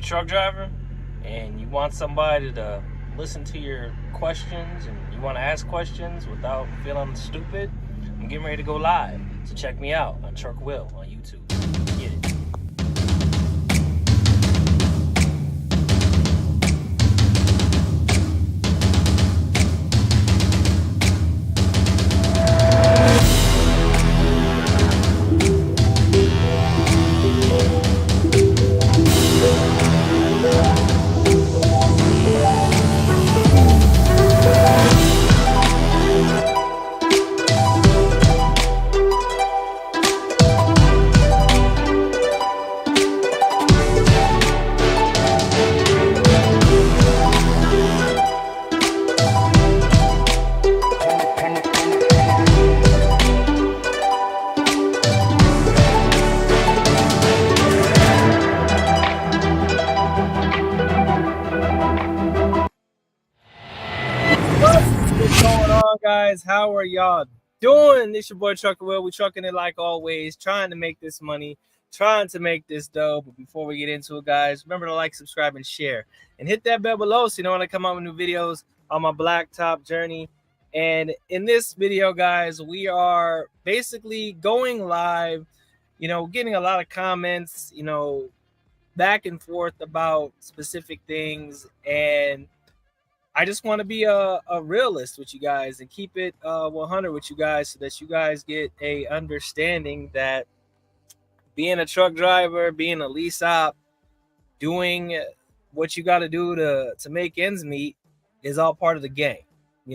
truck driver and you want somebody to listen to your questions and you want to ask questions without feeling stupid, I'm getting ready to go live. So check me out on Truck Will on YouTube. Get it. What's going on, guys? How are y'all doing? This your boy Trucker Will. We trucking it like always, trying to make this money, trying to make this dough. But before we get into it, guys, remember to like, subscribe, and share, and hit that bell below so you know when I come out with new videos on my blacktop journey. And in this video, guys, we are basically going live. Getting a lot of comments, back and forth about specific things, and I just want to be a realist with you guys and keep it 100 with you guys so that you guys get a understanding that being a truck driver, being a lease op, doing what you got to do to make ends meet is all part of the game.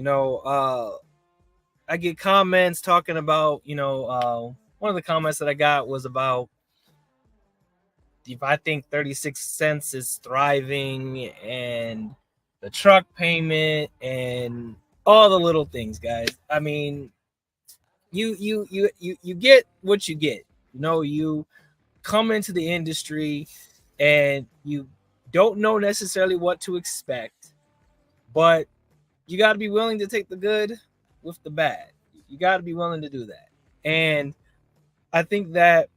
I get comments talking about, one of the comments that I got was about if I think 36 cents is thriving and the truck payment and all the little things, guys. I mean, you get what you get. You come into the industry and you don't know necessarily what to expect, but you got to be willing to take the good with the bad. You got to be willing to do that. And I think that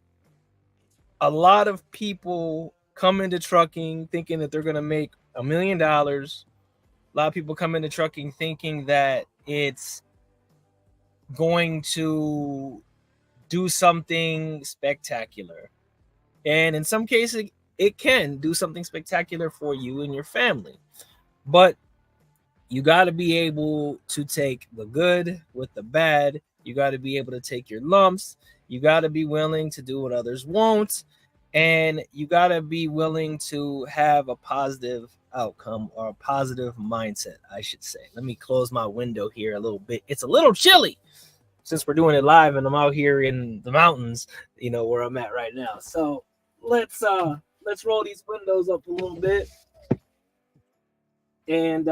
a lot of people come into trucking thinking that they're going to make $1 million. A lot of people come into trucking thinking that it's going to do something spectacular. And in some cases, it can do something spectacular for you and your family. But you got to be able to take the good with the bad. You got to be able to take your lumps. You got to be willing to do what others won't. And you got to be willing to have a positive outcome or a positive mindset, I should say. Let me close my window here a little bit. It's a little chilly since we're doing it live and I'm out here in the mountains, where I'm at right now. So let's roll these windows up a little bit. And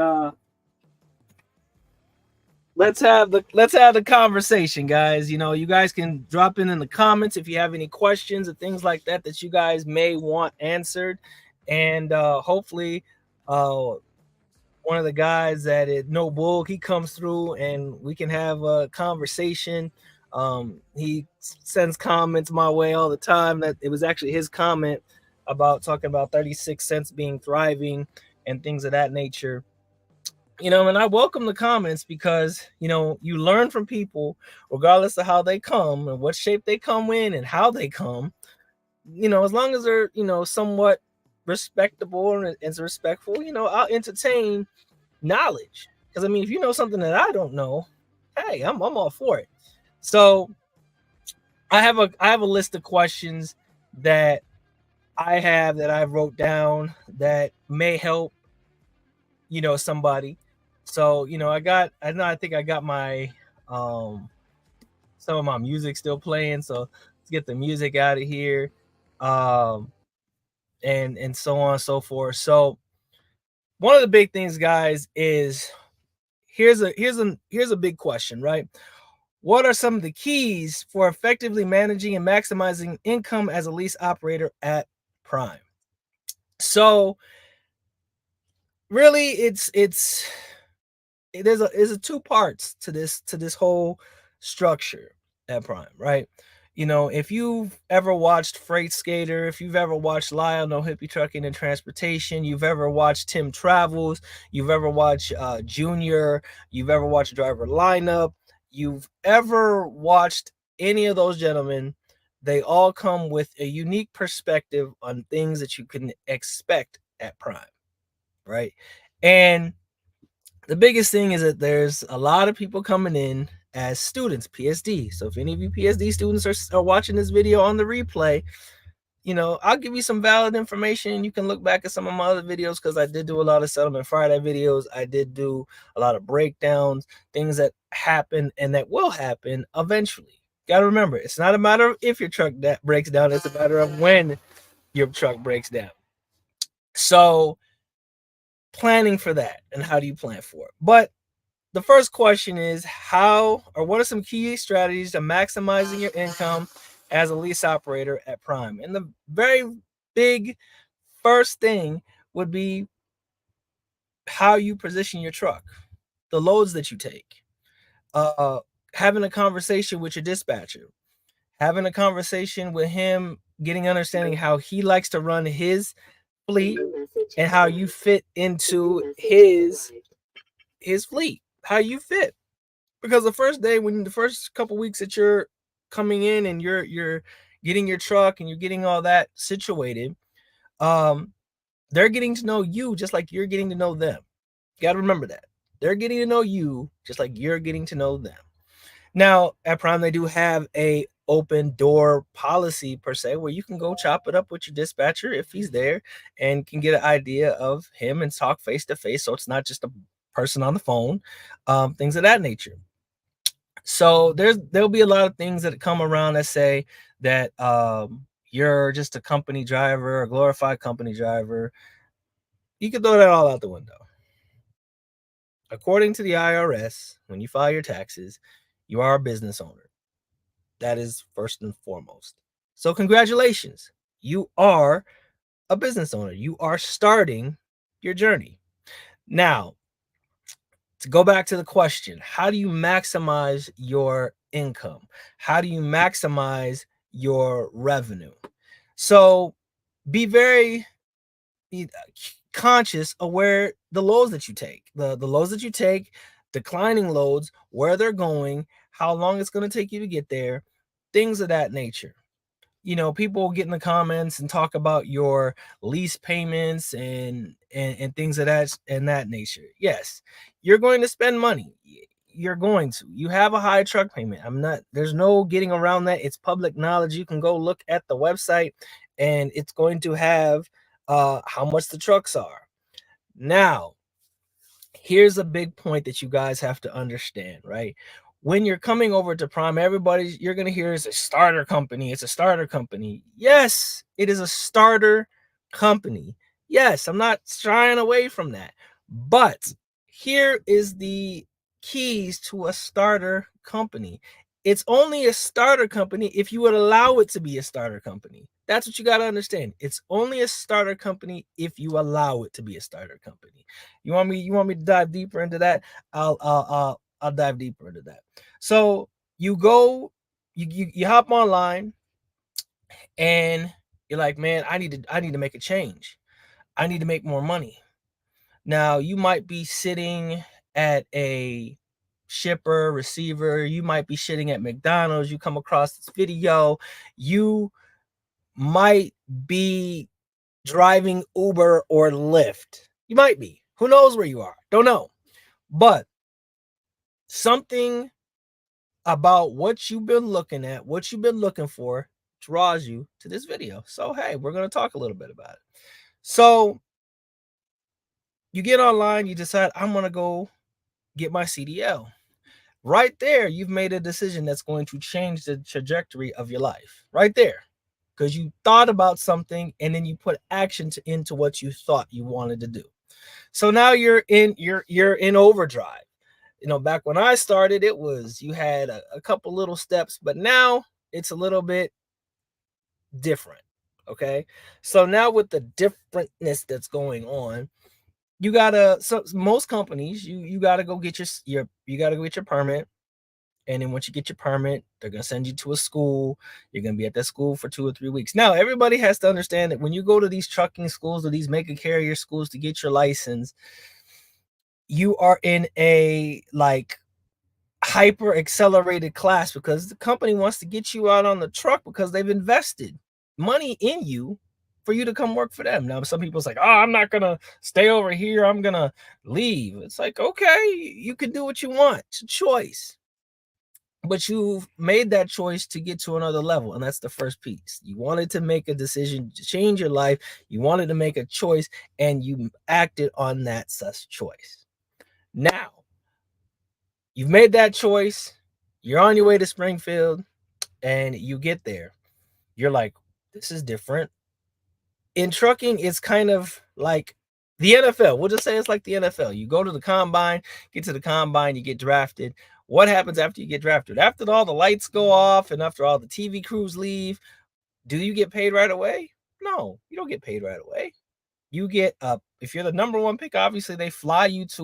let's have the conversation, guys. You guys can drop in the comments if you have any questions or things like that you guys may want answered. And hopefully one of the guys that is No Bull, he comes through and we can have a conversation. He sends comments my way all the time. That it was actually his comment about talking about 36 cents being thriving and things of that nature. And I welcome the comments because, you learn from people regardless of how they come and what shape they come in and how they come, as long as they're, somewhat respectable and respectful, I'll entertain knowledge. Because, if you know something that I don't know, hey, I'm all for it. So I have a list of questions that I wrote down that may help, somebody. So, I think I got my, some of my music still playing. So let's get the music out of here. And so on and so forth. So one of the big things, guys, is here's a big question, right? What are some of the keys for effectively managing and maximizing income as a lease operator at Prime? So really there's a two parts to this whole structure at Prime, right? You know, if you've ever watched Freight Skater, if you've ever watched Lyle No Hippie Trucking and Transportation, you've ever watched Tim Travels, you've ever watched Junior, you've ever watched Driver Lineup, you've ever watched any of those gentlemen, they all come with a unique perspective on things that you can expect at Prime, right? And the biggest thing is that there's a lot of people coming in as students, PSD. So if any of you PSD students are watching this video on the replay, you know, I'll give you some valid information. You can look back at some of my other videos because I did do a lot of Settlement Friday videos. I did do a lot of breakdowns, things that happen and that will happen eventually. Got to remember, it's not a matter of if your truck breaks down, it's a matter of when your truck breaks down. So planning for that, and how do you plan for it? But the first question is how, or what are some key strategies to maximizing your income as a lease operator at Prime? And the very big first thing would be how you position your truck, the loads that you take, uh, having a conversation with your dispatcher, having a conversation with him, getting understanding how he likes to run his fleet and how you fit into his fleet, how you fit. Because the first day, when the first couple weeks that you're coming in and you're getting your truck and you're getting all that situated, they're getting to know you just like you're getting to know them. You got to remember that they're getting to know you just like you're getting to know them. Now at Prime, they do have a open door policy per se, where you can go chop it up with your dispatcher if he's there and can get an idea of him and talk face to face, so it's not just a person on the phone, things of that nature. So there'll be a lot of things that come around that say that you're just a company driver, a glorified company driver. You can throw that all out the window. According to the IRS, when you file your taxes, you are a business owner. That is first and foremost. So congratulations. You are a business owner. You are starting your journey. Now, to go back to the question, how do you maximize your income? How do you maximize your revenue? So be very conscious of where the loads that you take, the loads that you take, declining loads, where they're going, how long it's going to take you to get there, things of that nature. You know, people get in the comments and talk about your lease payments and things of that nature. Yes, you're going to spend money. You're going to. You have a high truck payment. There's no getting around that. It's public knowledge. You can go look at the website and it's going to have how much the trucks are. Now, here's a big point that you guys have to understand, right? When you're coming over to Prime, you're going to hear it's a starter company. It's a starter company. Yes, it is a starter company. Yes, I'm not shying away from that. But here is the keys to a starter company. It's only a starter company if you would allow it to be a starter company. That's what you got to understand. It's only a starter company if you allow it to be a starter company. You want me to dive deeper into that? I'll dive deeper into that. So you go, you hop online and you're like, man, I need to make a change. I need to make more money. Now you might be sitting at a shipper, receiver, you might be sitting at McDonald's, you come across this video, you might be driving Uber or Lyft. You might be. Who knows where you are? Don't know. But something about what you've been looking at, what you've been looking for, draws you to this video. So, hey, we're going to talk a little bit about it. So, you get online, you decide, I'm going to go get my CDL. Right there, you've made a decision that's going to change the trajectory of your life. Right there. Because you thought about something and then you put action into what you thought you wanted to do. So now you're in overdrive. You know, back when I started, it was you had a couple little steps, but now it's a little bit different. Okay. So now with the differentness that's going on, you gotta, so most companies, you gotta go get your you gotta go get your permit. And then once you get your permit, they're going to send you to a school. You're going to be at that school for 2 or 3 weeks. Now, everybody has to understand that when you go to these trucking schools or these mega carrier schools to get your license, you are in a like hyper accelerated class because the company wants to get you out on the truck because they've invested money in you for you to come work for them. Now, some people's like, oh, I'm not going to stay over here. I'm going to leave. It's like, okay, you can do what you want. It's a choice. But you've made that choice to get to another level. And that's the first piece. You wanted to make a decision to change your life. You wanted to make a choice and you acted on that such choice. Now, you've made that choice. You're on your way to Springfield and you get there. You're like, this is different. In trucking, it's kind of like the NFL. We'll just say it's like the NFL. You go to the combine, get to the combine, you get drafted. What happens after you get drafted? After all the lights go off and after all the TV crews leave, do you get paid right away? No, you don't get paid right away. You get up. If you're the number one pick, obviously they fly you to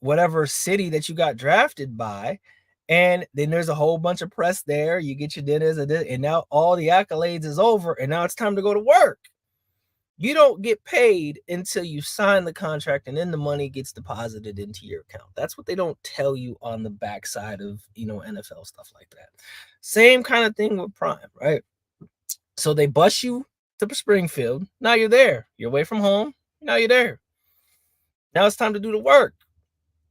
whatever city that you got drafted by. And then there's a whole bunch of press there. You get your dinners, and now all the accolades is over. And now it's time to go to work. You don't get paid until you sign the contract and then the money gets deposited into your account. That's what they don't tell you on the backside of, NFL stuff like that. Same kind of thing with Prime, right? So they bus you to Springfield. Now you're there. You're away from home. Now you're there. Now it's time to do the work.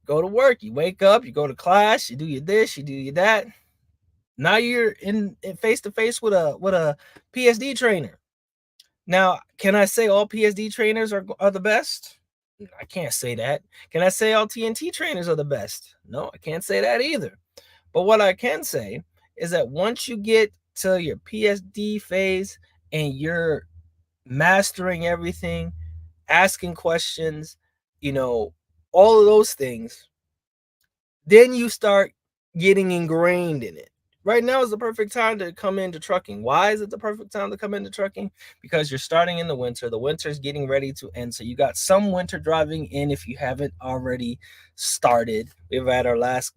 Go to work. You wake up, you go to class, you do your this, you do your that. Now you're in face to face with a PSD trainer. Now, can I say all PSD trainers are the best? I can't say that. Can I say all TNT trainers are the best? No, I can't say that either. But what I can say is that once you get to your PSD phase and you're mastering everything, asking questions, all of those things, then you start getting ingrained in it. Right now is the perfect time to come into trucking. Why is it the perfect time to come into trucking? Because you're starting in the winter. The winter is getting ready to end. So you got some winter driving in if you haven't already started. We've had our last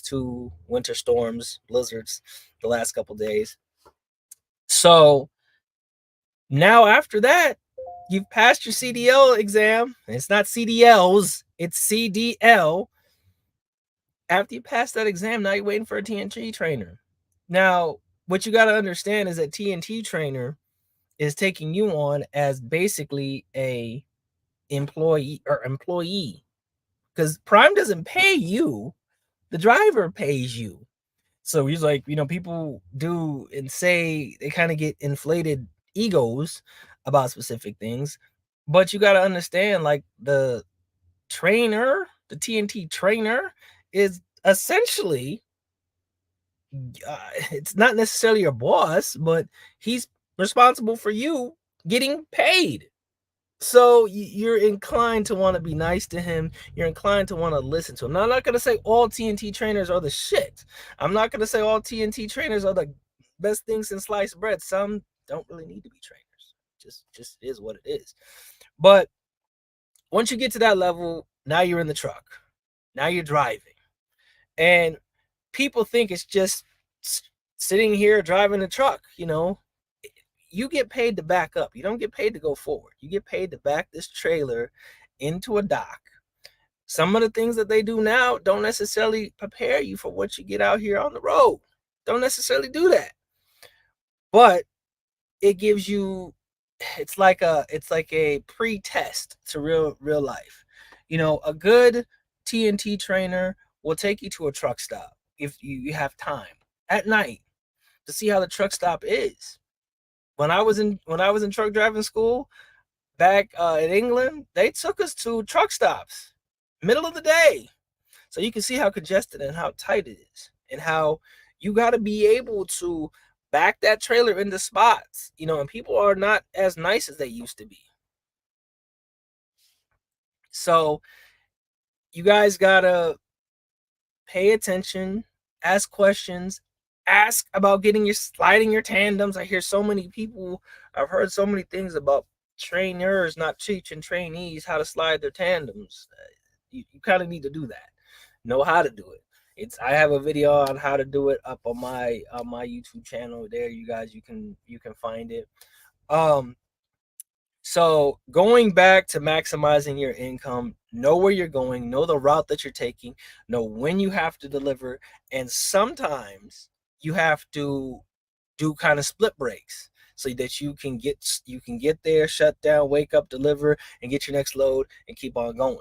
2 winter storms, blizzards, the last couple days. So now after that, you've passed your CDL exam. It's not CDLs, it's CDL. After you pass that exam, now you're waiting for a TNT trainer. Now, what you got to understand is that TNT trainer is taking you on as basically a employee, because Prime doesn't pay you, the driver pays you. So he's like, people do and say they kind of get inflated egos about specific things, but you got to understand, like, the TNT trainer is essentially, it's not necessarily your boss, but he's responsible for you getting paid. So you're inclined to want to be nice to him. You're inclined to want to listen to him. Now, I'm not going to say all TNT trainers are the shit. I'm not going to say all TNT trainers are the best thing since sliced bread. Some don't really need to be trainers. Just is what it is. But once you get to that level, now you're in the truck. Now you're driving. And people think it's just sitting here driving a truck. You get paid to back up. You don't get paid to go forward. You get paid to back this trailer into a dock. Some of the things that they do now don't necessarily prepare you for what you get out here on the road. Don't necessarily do that. But it gives you, it's like a pre-test to real life. A good TNT trainer will take you to a truck stop if you have time at night to see how the truck stop is. When I was in truck driving school back in England, they took us to truck stops middle of the day, so you can see how congested and how tight it is, and how you got to be able to back that trailer into spots. And people are not as nice as they used to be. So you guys gotta pay attention, ask questions, ask about sliding your tandems. I hear so many people, I've heard so many things about trainers not teaching trainees how to slide their tandems. You kind of need to do that. Know how to do it. I have a video on how to do it up on my YouTube channel. There, you guys, you can find it. Um, so going back to maximizing your income, know where you're going, know the route that you're taking, know when you have to deliver, and sometimes you have to do kind of split breaks so that you can get there, shut down, wake up, deliver, and get your next load and keep on going.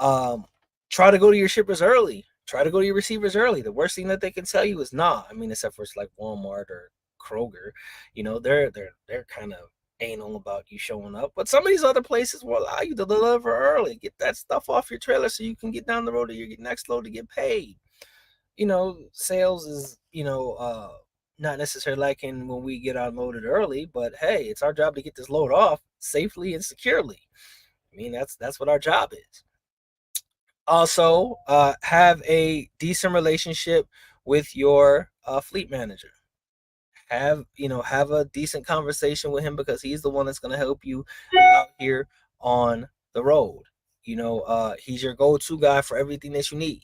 Um, Try to go to your shippers early. Try to go to your receivers early. The worst thing that they can tell you is nah. I mean, except for it's like Walmart or Kroger, they're kind of anal about you showing up. But some of these other places will allow you to deliver early, get that stuff off your trailer so you can get down the road to your next load to get paid. Sales is not necessarily liking when we get unloaded early, but hey, it's our job to get this load off safely and securely. I mean, that's what our job is. Also, have a decent relationship with your fleet manager. Have a decent conversation with him because he's the one that's going to help you out here on the road. He's your go-to guy for everything that you need.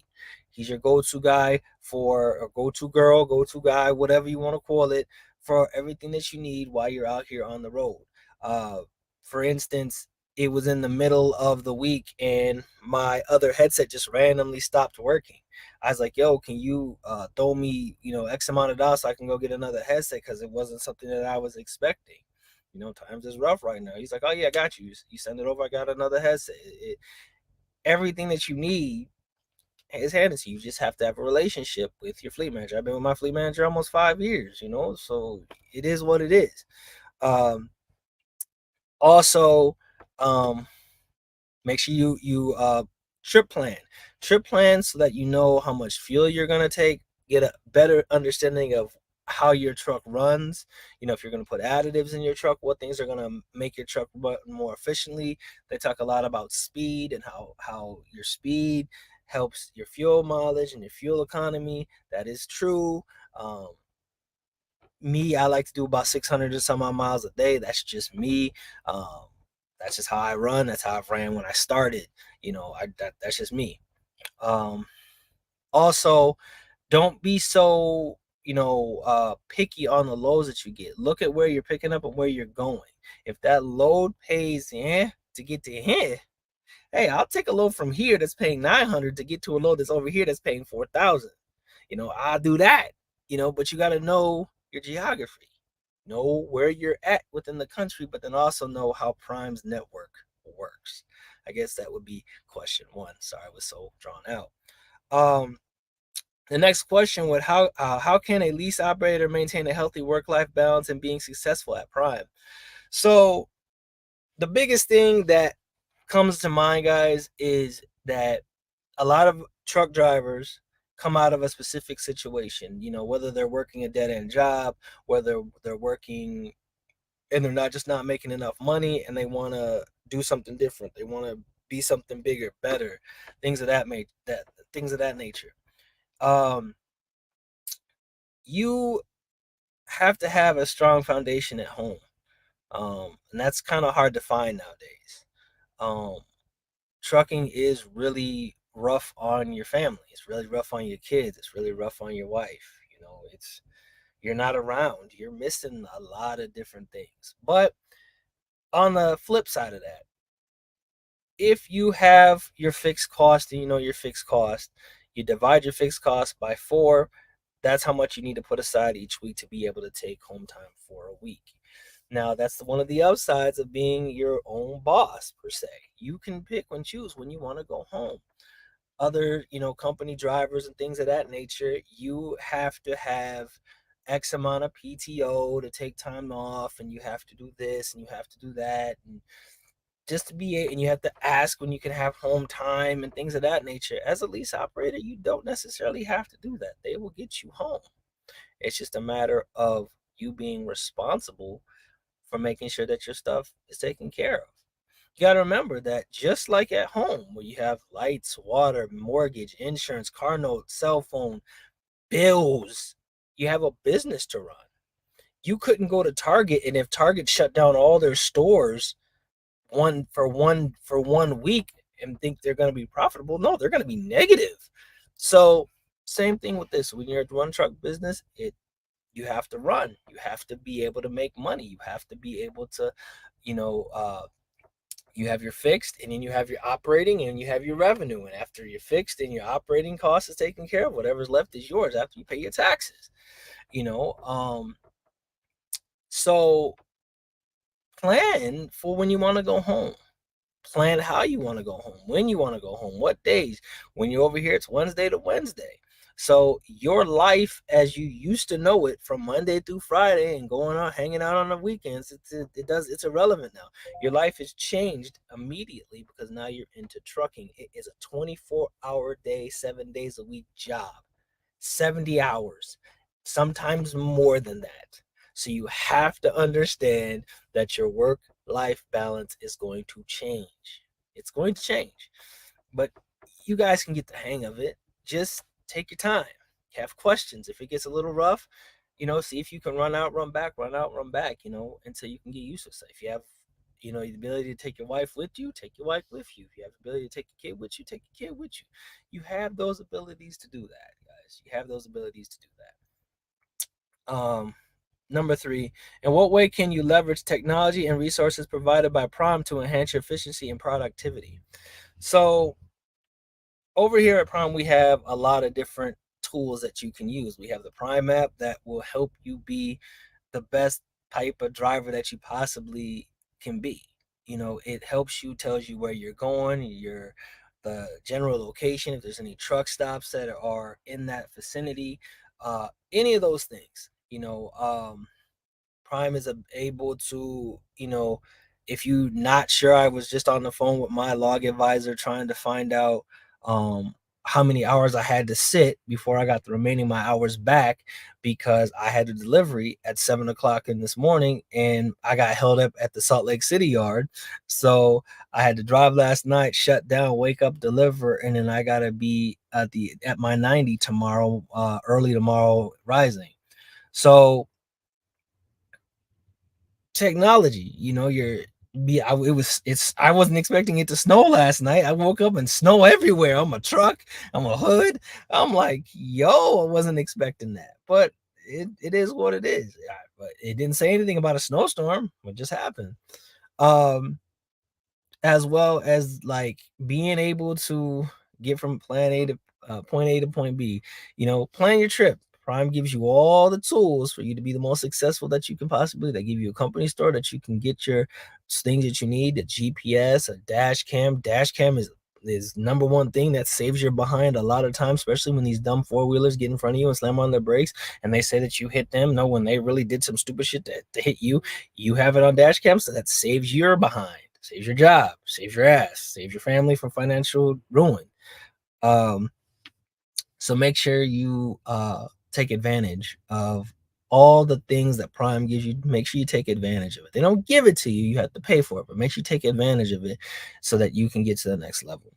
He's your go-to guy for a go-to girl, go-to guy, whatever you want to call it, for everything that you need while you're out here on the road. uh, for instance, it was in the middle of the week and my other headset just randomly stopped working. I was like, yo, can you throw me, X amount of dollars so I can go get another headset, because it wasn't something that I was expecting. Times is rough right now. He's like, oh yeah, I got you. You send it over, I got another headset. Everything that you need is handed to you. You just have to have a relationship with your fleet manager. I've been with my fleet manager almost 5 years, so it is what it is. Um, Also, um, make sure you trip plan so that you know how much fuel you're gonna take. Get a better understanding of how your truck runs. If you're gonna put additives in your truck, what things are gonna make your truck run more efficiently. They talk a lot about speed and how your speed helps your fuel mileage and your fuel economy. That is true. Um, Me, I like to do about 600 or some odd miles a day. That's just me. Um, that's just how I run. That's how I ran when I started. That's just me. Um, Also, don't be so picky on the loads that you get. Look at where you're picking up and where you're going. If that load pays to get to here, hey, I'll take a load from here that's paying 900 to get to a load that's over here that's paying 4,000. I'll do that. But you got to know your geography, know where you're at within the country, but then also know how Prime's network works. I guess that would be question one. Sorry, I was so drawn out. Um, the next question would how can a lease operator maintain a healthy work life balance and being successful at Prime? So the biggest thing that comes to mind, guys, is that a lot of truck drivers come out of a specific situation, whether they're working a dead end job, whether they're working and they're not making enough money and they want to do something different. They want to be something bigger, better, things of that nature. Um, you have to have a strong foundation at home. And that's kind of hard to find nowadays. Um, Trucking is really rough on your family. It's really rough on your kids. It's really rough on your wife. You're not around. You're missing a lot of different things. But on the flip side of that, if you have your fixed cost and you know your fixed cost, you divide your fixed cost by 4. That's how much you need to put aside each week to be able to take home time for a week. Now, that's one of the upsides of being your own boss, per se. You can pick and choose when you want to go home. Other, company drivers and things of that nature, you have to have X amount of PTO to take time off, and you have to do this and you have to do that. And just to be, and you have to ask when you can have home time and things of that nature. As a lease operator, you don't necessarily have to do that. They will get you home. It's just a matter of you being responsible for making sure that your stuff is taken care of. You got to remember that just like at home, where you have lights, water, mortgage, insurance, car note, cell phone, bills, you have a business to run. You couldn't go to Target, and if Target shut down all their stores one week and think they're going to be profitable, no, they're going to be negative. So Same thing with this. When you're a one truck business, you have to run. You have to be able to make money. You have to be able to, you know, you have your fixed, and then you have your operating, and you have your revenue. And after your fixed and your operating cost is taken care of, whatever's left is yours after you pay your taxes. You know, so plan for when you want to go home. Plan how you want to go home, when you want to go home, what days. When you're over here, it's Wednesday to Wednesday. So your life as you used to know it from Monday through Friday and going out, hanging out on the weekends, it's irrelevant now. Your life has changed immediately because now you're into trucking. It is a 24-hour day, 7 days a week job, 70 hours, sometimes more than that. So you have to understand that your work life balance is going to change. It's going to change. But you guys can get the hang of it. Just take your time. Have questions. If it gets a little rough, see if you can run out, run back, run out, run back, until you can get used to it. So if you have, the ability to take your wife with you, take your wife with you. If you have the ability to take your kid with you, take your kid with you. You have those abilities to do that, guys. You have those abilities to do that. Number 3, in what way can you leverage technology and resources provided by Prime to enhance your efficiency and productivity? So over here at Prime, we have a lot of different tools that you can use. We have the Prime app that will help you be the best type of driver that you possibly can be. It helps you, tells you where you're going, the general location, if there's any truck stops that are in that vicinity, any of those things. Prime is able to, if you're not sure, I was just on the phone with my log advisor trying to find out how many hours I had to sit before I got the remaining my hours back because I had a delivery at 7 o'clock in this morning and I got held up at the Salt Lake City yard. So I had to drive last night, shut down, wake up, deliver, and then I gotta be at my 90 tomorrow, early tomorrow rising. So technology, I wasn't expecting it to snow last night. I woke up and snow everywhere. I'm a truck, I'm a hood. I'm like, yo, I wasn't expecting that. But it is what it is. But it didn't say anything about a snowstorm. It just happened. As well as like being able to get from point A to point B. Plan your trip. Prime gives you all the tools for you to be the most successful that you can possibly. They give you a company store that you can get your things that you need, a GPS, a dash cam. Dash cam is number one thing that saves your behind a lot of times, especially when these dumb four-wheelers get in front of you and slam on their brakes and they say that you hit them. No, when they really did some stupid shit to hit you, you have it on dash cam, so that saves your behind, saves your job, saves your ass, saves your family from financial ruin. So make sure you take advantage of all the things that Prime gives you. Make sure you take advantage of it. They don't give it to you. You have to pay for it, but make sure you take advantage of it so that you can get to the next level.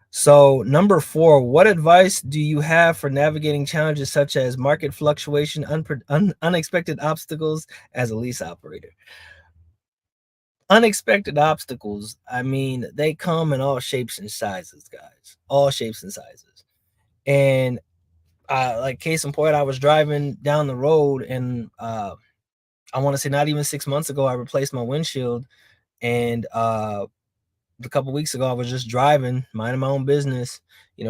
So number 4, what advice do you have for navigating challenges such as market fluctuation, unexpected obstacles as a lease operator? Unexpected obstacles, I mean, they come in all shapes and sizes, guys. All shapes and sizes. And like case in point, I was driving down the road and I want to say not even 6 months ago, I replaced my windshield. And a couple weeks ago, I was just driving, minding my own business,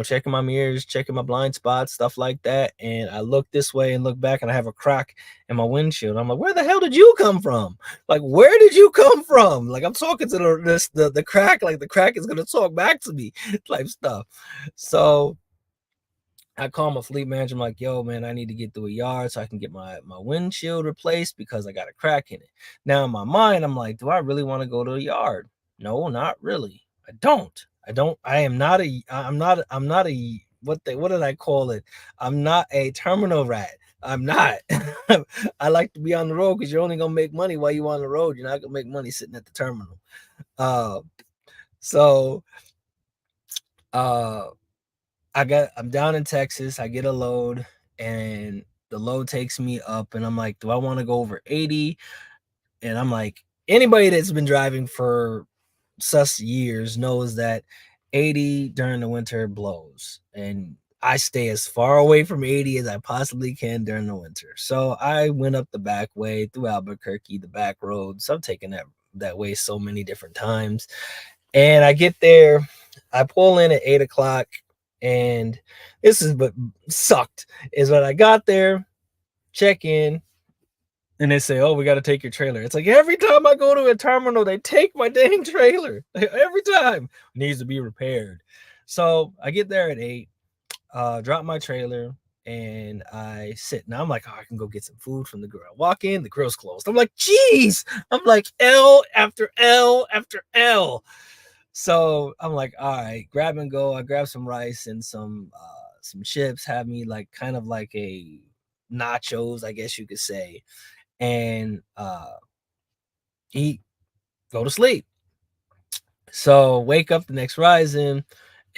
checking my mirrors, checking my blind spots, stuff like that. And I look this way and look back, and I have a crack in my windshield. I'm like, where the hell did you come from? Like, where did you come from? Like, I'm talking to the crack, like the crack is gonna talk back to me, type stuff. So I call my fleet manager. I'm like, yo, man, I need to get through a yard so I can get my windshield replaced because I got a crack in it. Now, in my mind, I'm like, do I really want to go to a yard? No, not really. I don't. I'm not a, what did I call it? I'm not a terminal rat. I'm not. I like to be on the road because you're only going to make money while you're on the road. You're not going to make money sitting at the terminal. Uh, so, uh, I'm down in Texas. I get a load and the load takes me up and I'm like, do I want to go over 80? And I'm like, anybody that's been driving for such years knows that 80 during the winter blows. And I stay as far away from 80 as I possibly can during the winter. So I went up the back way through Albuquerque, the back roads. I've taken that way so many different times. And I get there, I pull in at 8 o'clock, and this is what sucked is when I got there, check in, and they say, "Oh, we got to take your trailer." It's like every time I go to a terminal, they take my dang trailer. Every time it needs to be repaired. So I get there at 8, drop my trailer, and I sit. Now I'm like, oh, I can go get some food from the grill. I walk in, the grill's closed. I'm like, geez. I'm like L after L after L. So I'm like, all right, grab and go. I grab some rice and some chips, have me like kind of like a nachos, I guess you could say, and eat, go to sleep. So wake up the next rising,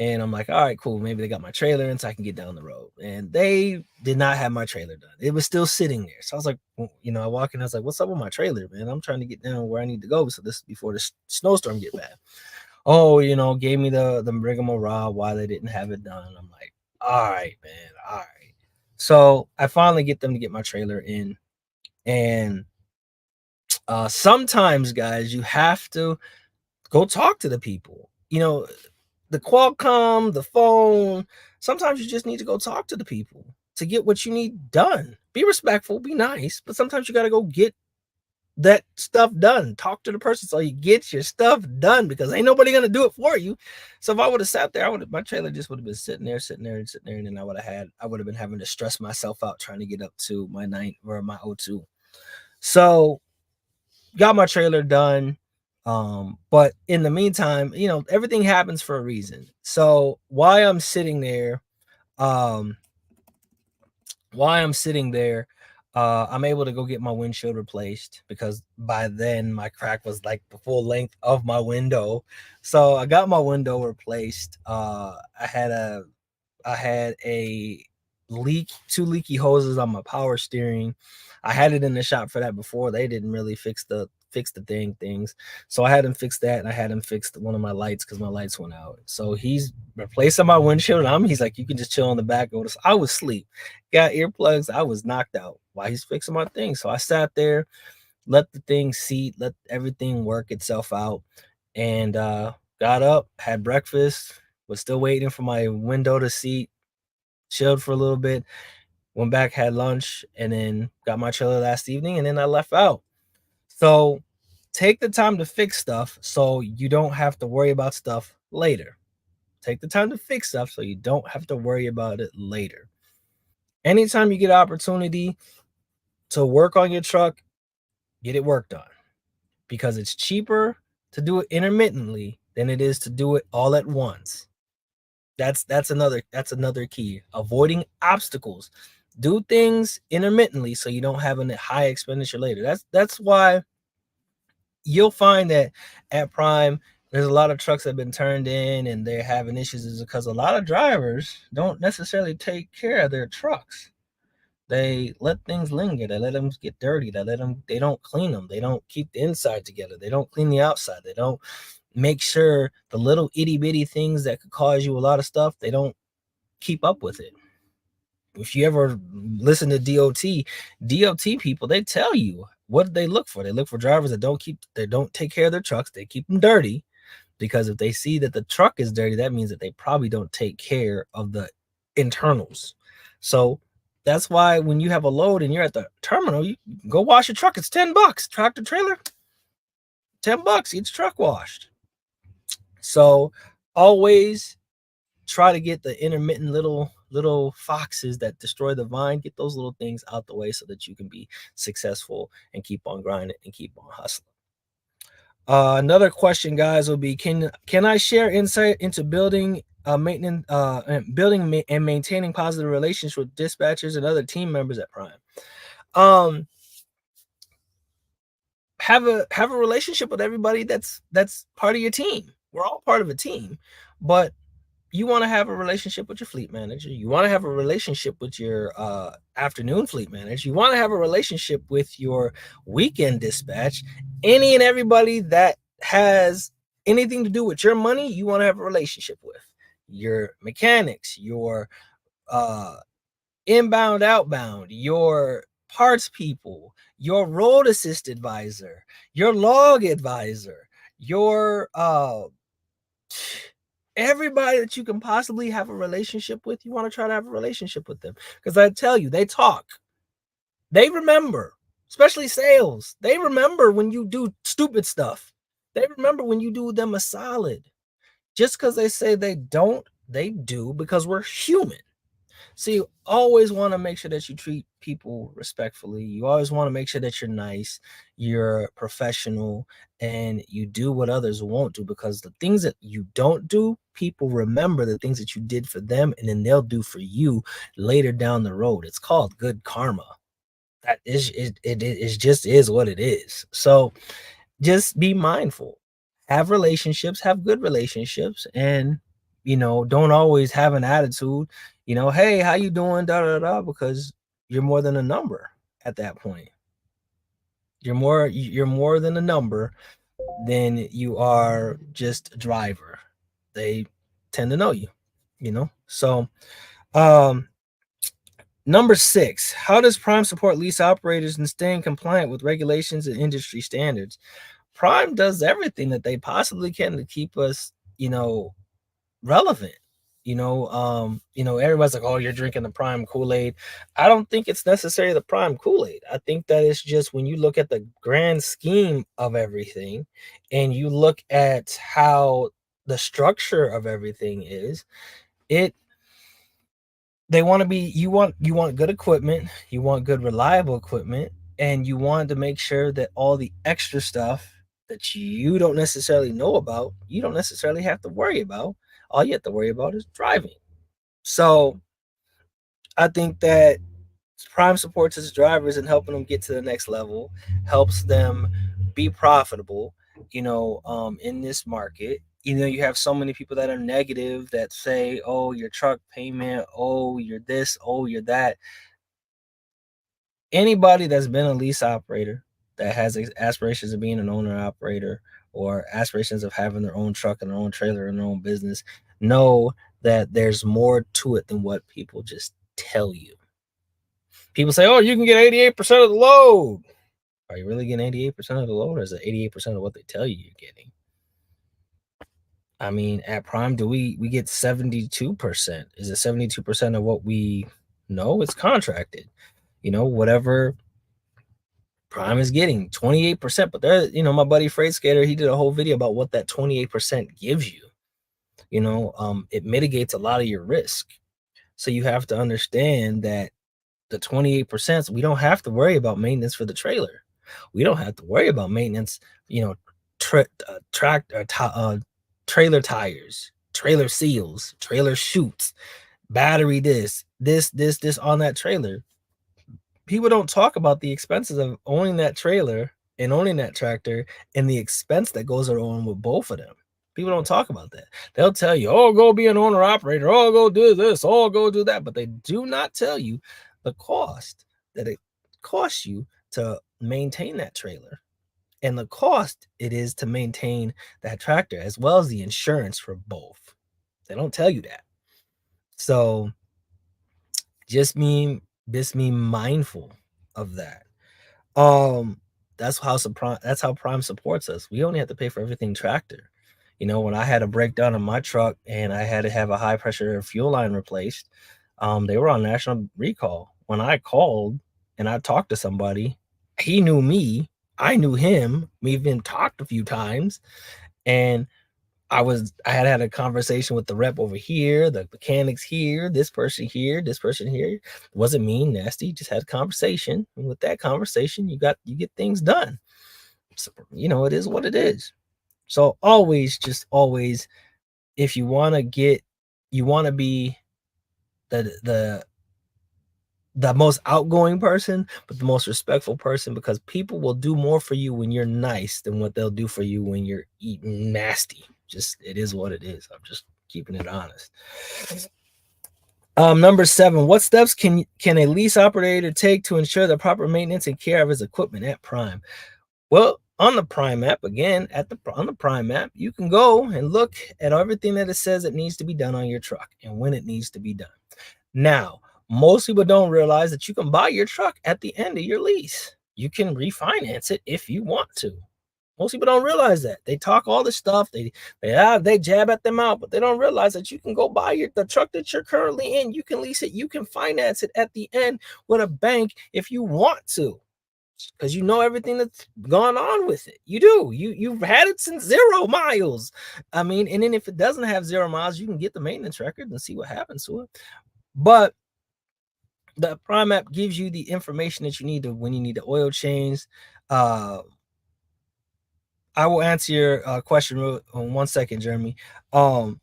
and I'm like, all right, cool. Maybe they got my trailer in so I can get down the road. And they did not have my trailer done. It was still sitting there. So I was like, well, I walk in, I was like, what's up with my trailer, man? I'm trying to get down where I need to go. So this is before the snowstorm get bad. Oh, gave me the rigmarole why they didn't have it done. I'm like, all right, man, all right. So I finally get them to get my trailer in. And sometimes, guys, you have to go talk to the people. The Qualcomm, the phone. Sometimes you just need to go talk to the people to get what you need done. Be respectful, be nice, but sometimes you got to go get that stuff done. Talk to the person so you get your stuff done, because ain't nobody gonna do it for you. So if I would have sat there, my trailer just would have been sitting there, and then I would have been having to stress myself out trying to get up to my my O2. So got my trailer done. But in the meantime, everything happens for a reason. So while I'm sitting there, I'm able to go get my windshield replaced, because by then my crack was like the full length of my window. So I got my window replaced. I had a two leaky hoses on my power steering. I had it in the shop for that before. They didn't really fix the things. So I had him fix that, and I had him fix one of my lights because my lights went out. So he's replacing my windshield, and he's like, you can just chill on the back. I was asleep, got earplugs. I was knocked out while he's fixing my thing. So I sat there, let the thing seat, let everything work itself out, and got up, had breakfast, was still waiting for my window to seat, chilled for a little bit, went back, had lunch, and then got my trailer last evening, and then I left out. So take the time to fix stuff so you don't have to worry about stuff later. Take the time to fix stuff so you don't have to worry about it later. Anytime you get an opportunity to work on your truck, get it worked on, because it's cheaper to do it intermittently than it is to do it all at once. That's another key. Avoiding obstacles. Do things intermittently so you don't have a high expenditure later. That's why you'll find that at Prime, there's a lot of trucks that have been turned in and they're having issues, is because a lot of drivers don't necessarily take care of their trucks. They let things linger. They let them get dirty. They don't clean them. They don't keep the inside together. They don't clean the outside. They don't make sure the little itty bitty things that could cause you a lot of stuff, they don't keep up with it. If you ever listen to DOT people, they tell you what they look for. They look for drivers that don't take care of their trucks. They keep them dirty, because if they see that the truck is dirty, that means that they probably don't take care of the internals. So that's why when you have a load and you're at the terminal, you go wash your truck. It's $10. Tractor trailer, $10 each truck washed. So always try to get the intermittent little foxes that destroy the vine, get those little things out the way so that you can be successful and keep on grinding and keep on hustling. Another question, guys, will be, can I share insight into building building and maintaining positive relations with dispatchers and other team members at Prime? Have a relationship with everybody that's part of your team. We're all part of a team, but you want to have a relationship with your fleet manager. You want to have a relationship with your afternoon fleet manager. You want to have a relationship with your weekend dispatch. Any and everybody that has anything to do with your money, you want to have a relationship with. Your mechanics, your inbound, outbound, your parts people, your road assist advisor, your log advisor, your everybody that you can possibly have a relationship with, you want to try to have a relationship with them. Because I tell you, they talk, they remember, especially sales. They remember when you do stupid stuff. They remember when you do them a solid. Just because they say they don't, they do, because we're human. So you always want to make sure that you treat people respectfully. You always want to make sure that you're nice, you're professional, and you do what others won't do, because the things that you don't do, people remember the things that you did for them, and then they'll do for you later down the road. It's called good karma. That is it just is what it is. So just be mindful. Have relationships, have good relationships, and don't always have an attitude, hey, how you doing? Da da da, because you're more than a number at that point. You're more than a number than you are just a driver. They tend to know you, So number 6, how does Prime support lease operators in staying compliant with regulations and industry standards? Prime does everything that they possibly can to keep us, relevant. Everybody's like, oh, you're drinking the Prime Kool-Aid. I don't think it's necessarily the Prime Kool-Aid. I think that it's just when you look at the grand scheme of everything and you look at how the structure of everything is, it they want to be you want good equipment, you want good reliable equipment, and you want to make sure that all the extra stuff that you don't necessarily know about, you don't necessarily have to worry about. All you have to worry about is driving. So I think that Prime supports its drivers and helping them get to the next level, helps them be profitable, in this market. You have so many people that are negative that say, oh, your truck payment, oh, you're this, oh, you're that. Anybody that's been a lease operator that has aspirations of being an owner operator or aspirations of having their own truck and their own trailer and their own business know that there's more to it than what people just tell you. People say, oh, you can get 88% of the load. Are you really getting 88% of the load, or is it 88% of what they tell you you're getting? I mean, at Prime, do we get 72%? Is it 72% of what we know? It's contracted. Whatever Prime is getting, 28%. But there, my buddy Freight Skater, he did a whole video about what that 28% gives you. It mitigates a lot of your risk. So you have to understand that the 28%, we don't have to worry about maintenance for the trailer. We don't have to worry about maintenance, trailer tires, trailer seals, trailer chutes, battery this on that trailer. People don't talk about the expenses of owning that trailer and owning that tractor and the expense that goes along with both of them. People don't talk about that. They'll tell you, oh, go be an owner operator, oh, go do this, oh, go do that. But they do not tell you the cost that it costs you to maintain that trailer and the cost it is to maintain that tractor, as well as the insurance for both. They don't tell you that. So just be mindful of that. That's how Prime supports us. We only have to pay for everything tractor. When I had a breakdown in my truck and I had to have a high pressure fuel line replaced, they were on national recall. When I called and I talked to somebody, he knew me, I knew him. We've been talked a few times, and I had a conversation with the rep over here, the mechanics here, this person here, this person here. It wasn't mean, nasty, just had a conversation. And with that conversation, you get things done. So, it is what it is. So always, if you want to be the most outgoing person, but the most respectful person, because people will do more for you when you're nice than what they'll do for you when you're eating nasty. Just, it is what it is. I'm just keeping it honest. Number 7, what steps can a lease operator take to ensure the proper maintenance and care of his equipment at Prime? Well, on the Prime app, again, on the Prime app, you can go and look at everything that it says it needs to be done on your truck and when it needs to be done. Now, most people don't realize that you can buy your truck at the end of your lease. You can refinance it if you want to. Most people don't realize that. They talk all this stuff. They jab at them out, but they don't realize that you can go buy the truck that you're currently in. You can lease it. You can finance it at the end with a bank if you want to, because you know everything that's gone on with it. You do. You've had it since 0 miles. I mean, and then if it doesn't have 0 miles, you can get the maintenance record and see what happens to it. But the Prime app gives you the information that you need to when you need the oil change. Uh, I will answer your question in 1 second, Jeremy. Um,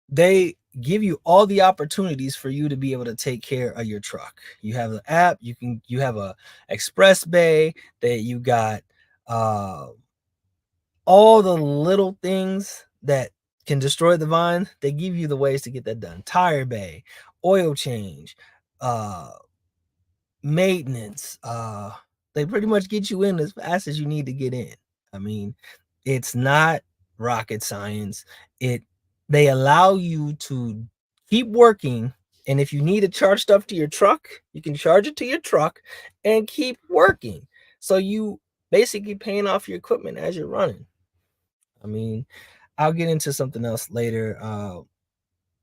they give you all the opportunities for you to be able to take care of your truck. You have the app. You have a express bay that you got. Uh, all the little things that can destroy the vine. They give you the ways to get that done. Tire bay, oil change, uh maintenance. They pretty much get you in as fast as you need to get in. I mean, it's not rocket science. It They allow you to keep working, and if you need to charge stuff to your truck, you can charge it to your truck and keep working. So you basically paying off your equipment as you're running. I mean, I'll get into something else later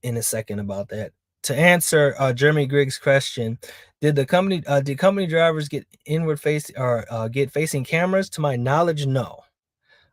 in a second about that. To answer Jeremy Griggs' question, did company drivers get inward face or get facing cameras? To my knowledge, no.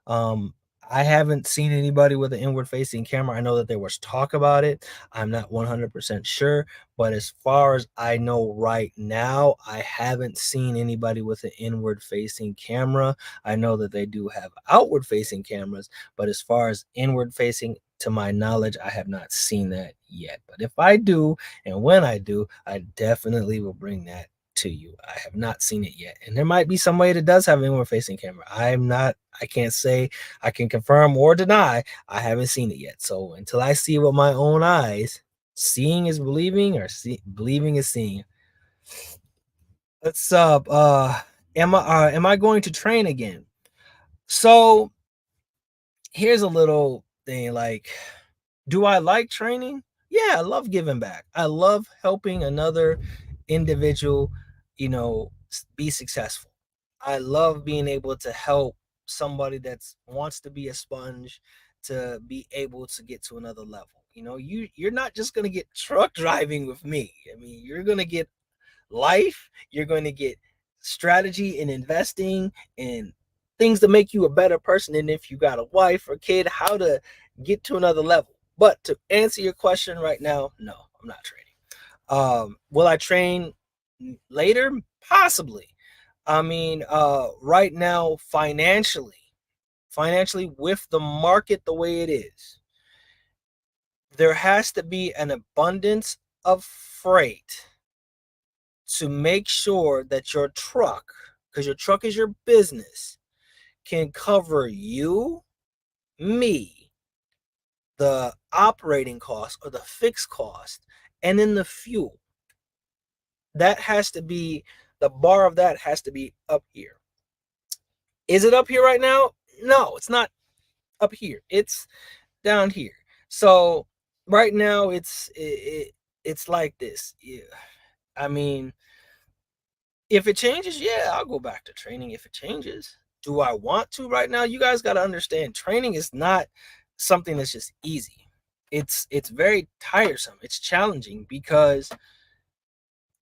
Um, I haven't seen anybody with an inward facing camera. I know that there was talk about it. I'm not 100% sure, but as far as I know right now, I haven't seen anybody with an inward facing camera. I know that they do have outward facing cameras, but as far as inward facing, to my knowledge, I have not seen that yet. But if I do, and when I do, I definitely will bring that to you. I have not seen it yet. And there might be somebody that does have an inward facing camera. I can't say I can confirm or deny. I haven't seen it yet. So until I see it with my own eyes, seeing is believing, or believing is seeing. What's up? Am I going to train again? So here's a little thing, like, do I like training? Yeah, I love giving back. I love helping another individual, be successful. I love being able to help somebody that wants to be a sponge to be able to get to another level. You're not just going to get truck driving with me. I mean, you're going to get life, you're going to get strategy and investing and things to make you a better person. And if you got a wife or kid, how to get to another level. But to answer your question right now, no, I'm not training. Will I train later? Possibly. I mean, right now, financially, with the market the way it is, there has to be an abundance of freight to make sure that your truck, because your truck is your business, can cover you, me, the operating cost or the fixed cost, and then the fuel. That has to be, the bar of that has to be up here. Is it up here right now? No, it's not up here. It's down here. So right now it's like this. Yeah. I mean, if it changes, yeah, I'll go back to training if it changes. Do I want to right now? You guys got to understand, training is not something that's just easy. It's very tiresome. It's challenging because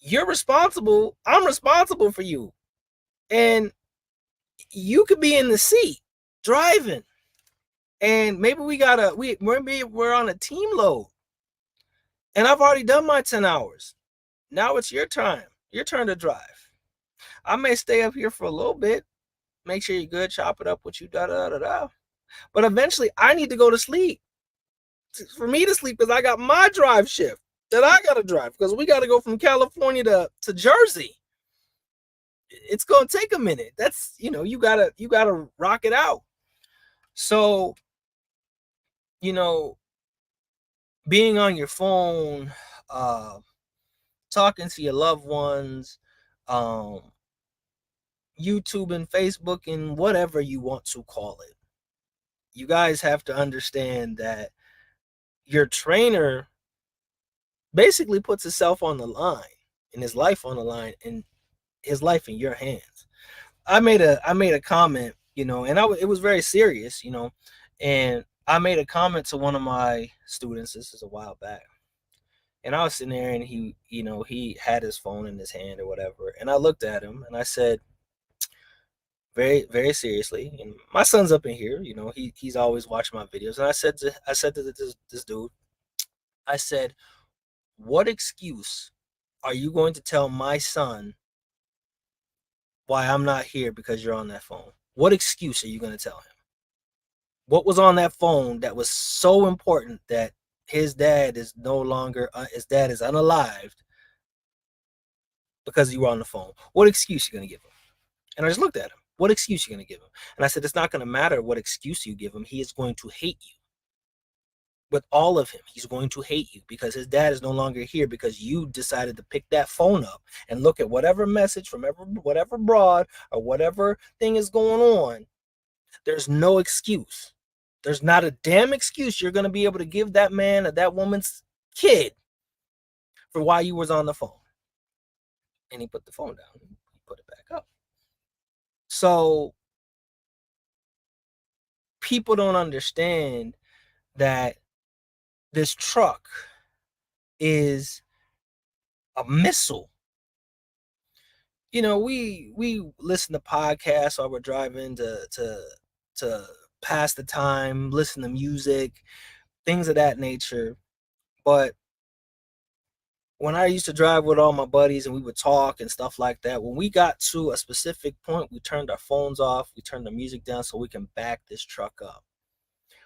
you're responsible. I'm responsible for you. And you could be in the seat driving. And maybe maybe we're on a team load. And I've already done my 10 hours. Now it's your time. Your turn to drive. I may stay up here for a little bit, make sure you're good, chop it up with you, da da da da. But eventually, I need to go to sleep. For me to sleep, because I got my drive shift that I gotta drive, because we gotta go from California to Jersey. It's gonna take a minute. That's you gotta rock it out. So you know, being on your phone, talking to your loved ones, um, YouTube and Facebook and whatever you want to call it. You guys have to understand that your trainer basically puts himself on the line and his life on the line and his life in your hands. I made a comment, and it was very serious, and I made a comment to one of my students. This is a while back, and I was sitting there, and he had his phone in his hand or whatever, and I looked at him and I said, very very seriously, and my son's up in here, he's always watching my videos, and I said to this dude, I said, what excuse are you going to tell my son why I'm not here because you're on that phone? What excuse are you going to tell him? What was on that phone that was so important that his dad is no longer, his dad is unalived because you were on the phone? What excuse are you going to give him? And I just looked at him. What excuse are you going to give him? And I said, it's not going to matter what excuse you give him. He is going to hate you. With all of him, he's going to hate you because his dad is no longer here because you decided to pick that phone up and look at whatever message from whatever broad or whatever thing is going on. There's no excuse. There's not a damn excuse you're going to be able to give that man or that woman's kid for why you was on the phone. And he put the phone down. He put it back up. So people don't understand that this truck is a missile. We listen to podcasts while we're driving to pass the time, listen to music, things of that nature. But when I used to drive with all my buddies and we would talk and stuff like that, when we got to a specific point, we turned our phones off, we turned the music down so we can back this truck up.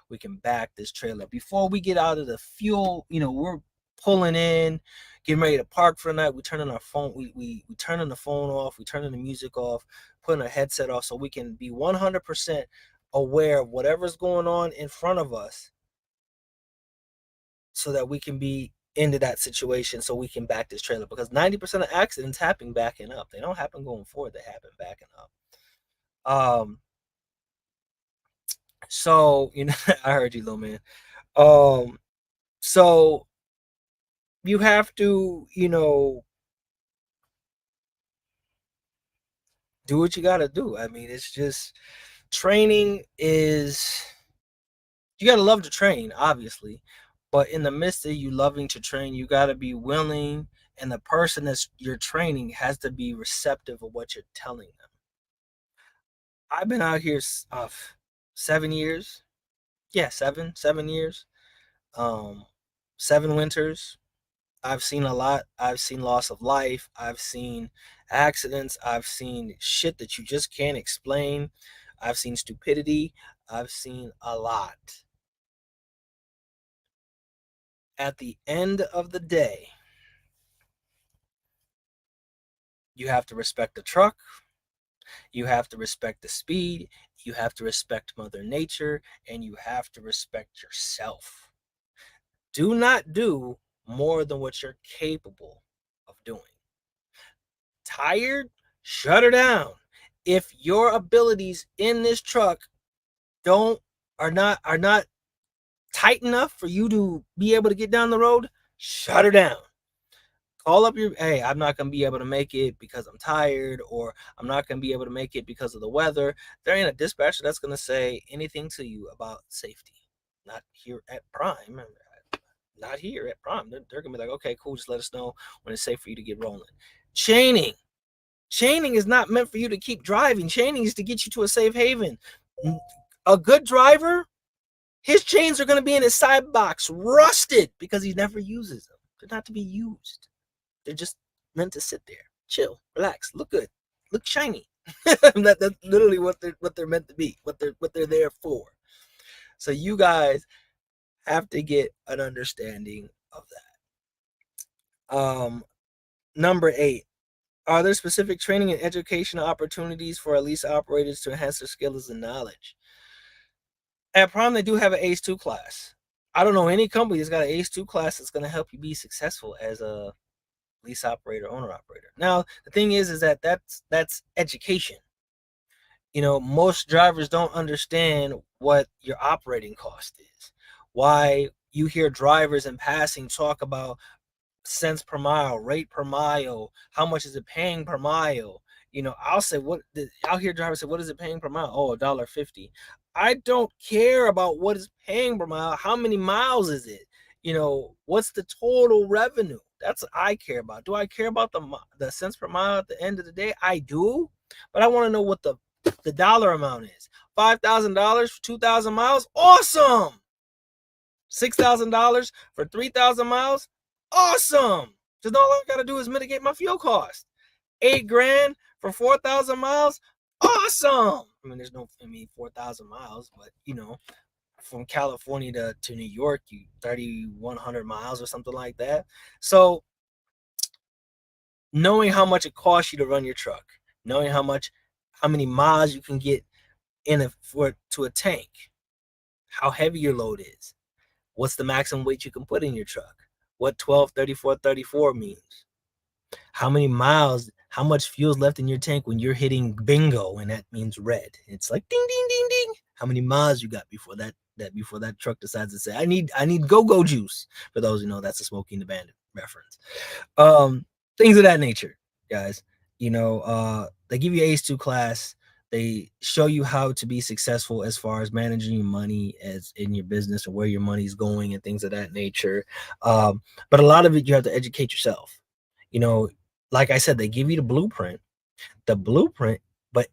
We can back this trailer. Before we get out of the fuel, we're pulling in, getting ready to park for the night. We turn on our phone, we turning the phone off, we turning the music off, putting our headset off so we can be 100% aware of whatever's going on in front of us so that we can be into that situation so we can back this trailer, because 90% of accidents happen backing up. They don't happen going forward, they happen backing up. So I heard you, little man. So you have to do what you got to do. I mean, it's just, training is, you got to love to train, obviously, but in the midst of you loving to train, you got to be willing, and the person that you're training has to be receptive of what you're telling them. I've been out here 7 years. Yeah, 7 years. 7 winters. I've seen a lot. I've seen loss of life. I've seen accidents. I've seen shit that you just can't explain. I've seen stupidity. I've seen a lot. At the end of the day, you have to respect the truck. You have to respect the speed. You have to respect Mother Nature. And you have to respect yourself. Do not do more than what you're capable of doing. Tired? Shut her down. If your abilities in this truck are not tight enough for you to be able to get down the road, shut her down. Call up hey, I'm not gonna be able to make it because I'm tired, or I'm not gonna be able to make it because of the weather. There ain't a dispatcher that's gonna say anything to you about safety. Not here at Prime. Not here at Prime. They're gonna be like, okay, cool, just let us know when it's safe for you to get rolling. Chaining is not meant for you to keep driving. Chaining is to get you to a safe haven. A good driver, his chains are going to be in his side box, rusted, because he never uses them. They're not to be used. They're just meant to sit there, chill, relax, look good, look shiny. That's literally what they're meant to be, what they're there for. So you guys have to get an understanding of that. Number 8. Are there specific training and educational opportunities for our lease operators to enhance their skills and knowledge? At Prime, they do have an ACE 2 class. I don't know any company that's got an ACE 2 class that's going to help you be successful as a lease operator, owner operator. Now, the thing is that that's education. Most drivers don't understand what your operating cost is. Why you hear drivers in passing talk about cents per mile, rate per mile, how much is it paying per mile? I'll say I'll hear drivers say, what is it paying per mile? Oh, $1.50. I don't care about what is paying per mile. How many miles is it? What's the total revenue? That's what I care about. Do I care about the cents per mile at the end of the day? I do, but I want to know what the dollar amount is. $5,000 for 2,000 miles? Awesome. $6,000 for 3,000 miles? Awesome. Just all I got to do is mitigate my fuel cost. $8,000 for 4,000 miles? Awesome. I mean, 4,000 miles, but from California to New York, 3,100 miles or something like that. So knowing how much it costs you to run your truck, knowing how many miles you can get to a tank, how heavy your load is, what's the maximum weight you can put in your truck, what 12-34-34 means, how many miles, how much fuel's left in your tank when you're hitting bingo, and that means red. It's like ding ding ding ding. How many miles you got before that truck decides to say, I need go-go juice. For those who know, that's a Smoking the Bandit reference. Things of that nature, guys. They give you ACE2 class. They show you how to be successful as far as managing your money as in your business, or where your money's going and things of that nature. But a lot of it, you have to educate yourself. Like I said, they give you the blueprint, but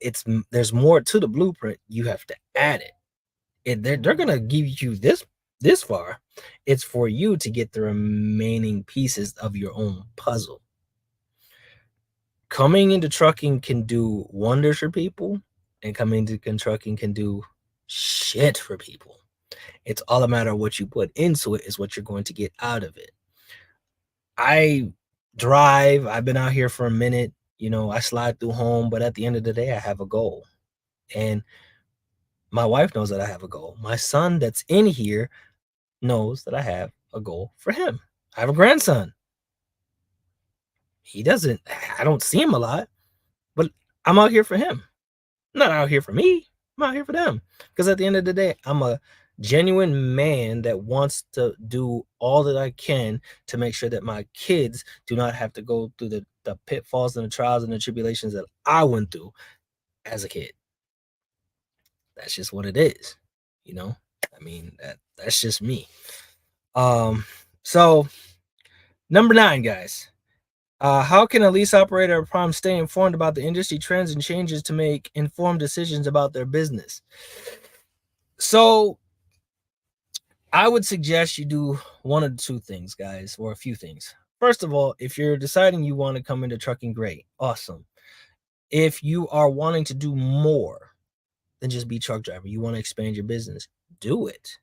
there's more to the blueprint. You have to add it. They're gonna give you this far. It's for you to get the remaining pieces of your own puzzle. Coming into trucking can do wonders for people, and coming into trucking can do shit for people. It's all a matter of what you put into it is what you're going to get out of it. I've been out here for a minute, I slide through home, but at the end of the day, I have a goal. And my wife knows that I have a goal. My son that's in here knows that I have a goal for him. I have a grandson. I don't see him a lot, but I'm out here for him. I'm not out here for me. I'm out here for them. Because at the end of the day, I'm a genuine man that wants to do all that I can to make sure that my kids do not have to go through the pitfalls and the trials and the tribulations that I went through as a kid. That's just what it is. I mean, that's just me. So number 9, guys. How can a lease operator or Prime stay informed about the industry trends and changes to make informed decisions about their business? So I would suggest you do one of the two things, guys, or a few things. First of all, if you're deciding you want to come into trucking, great, awesome. If you are wanting to do more than just be truck driver, you want to expand your business, do it.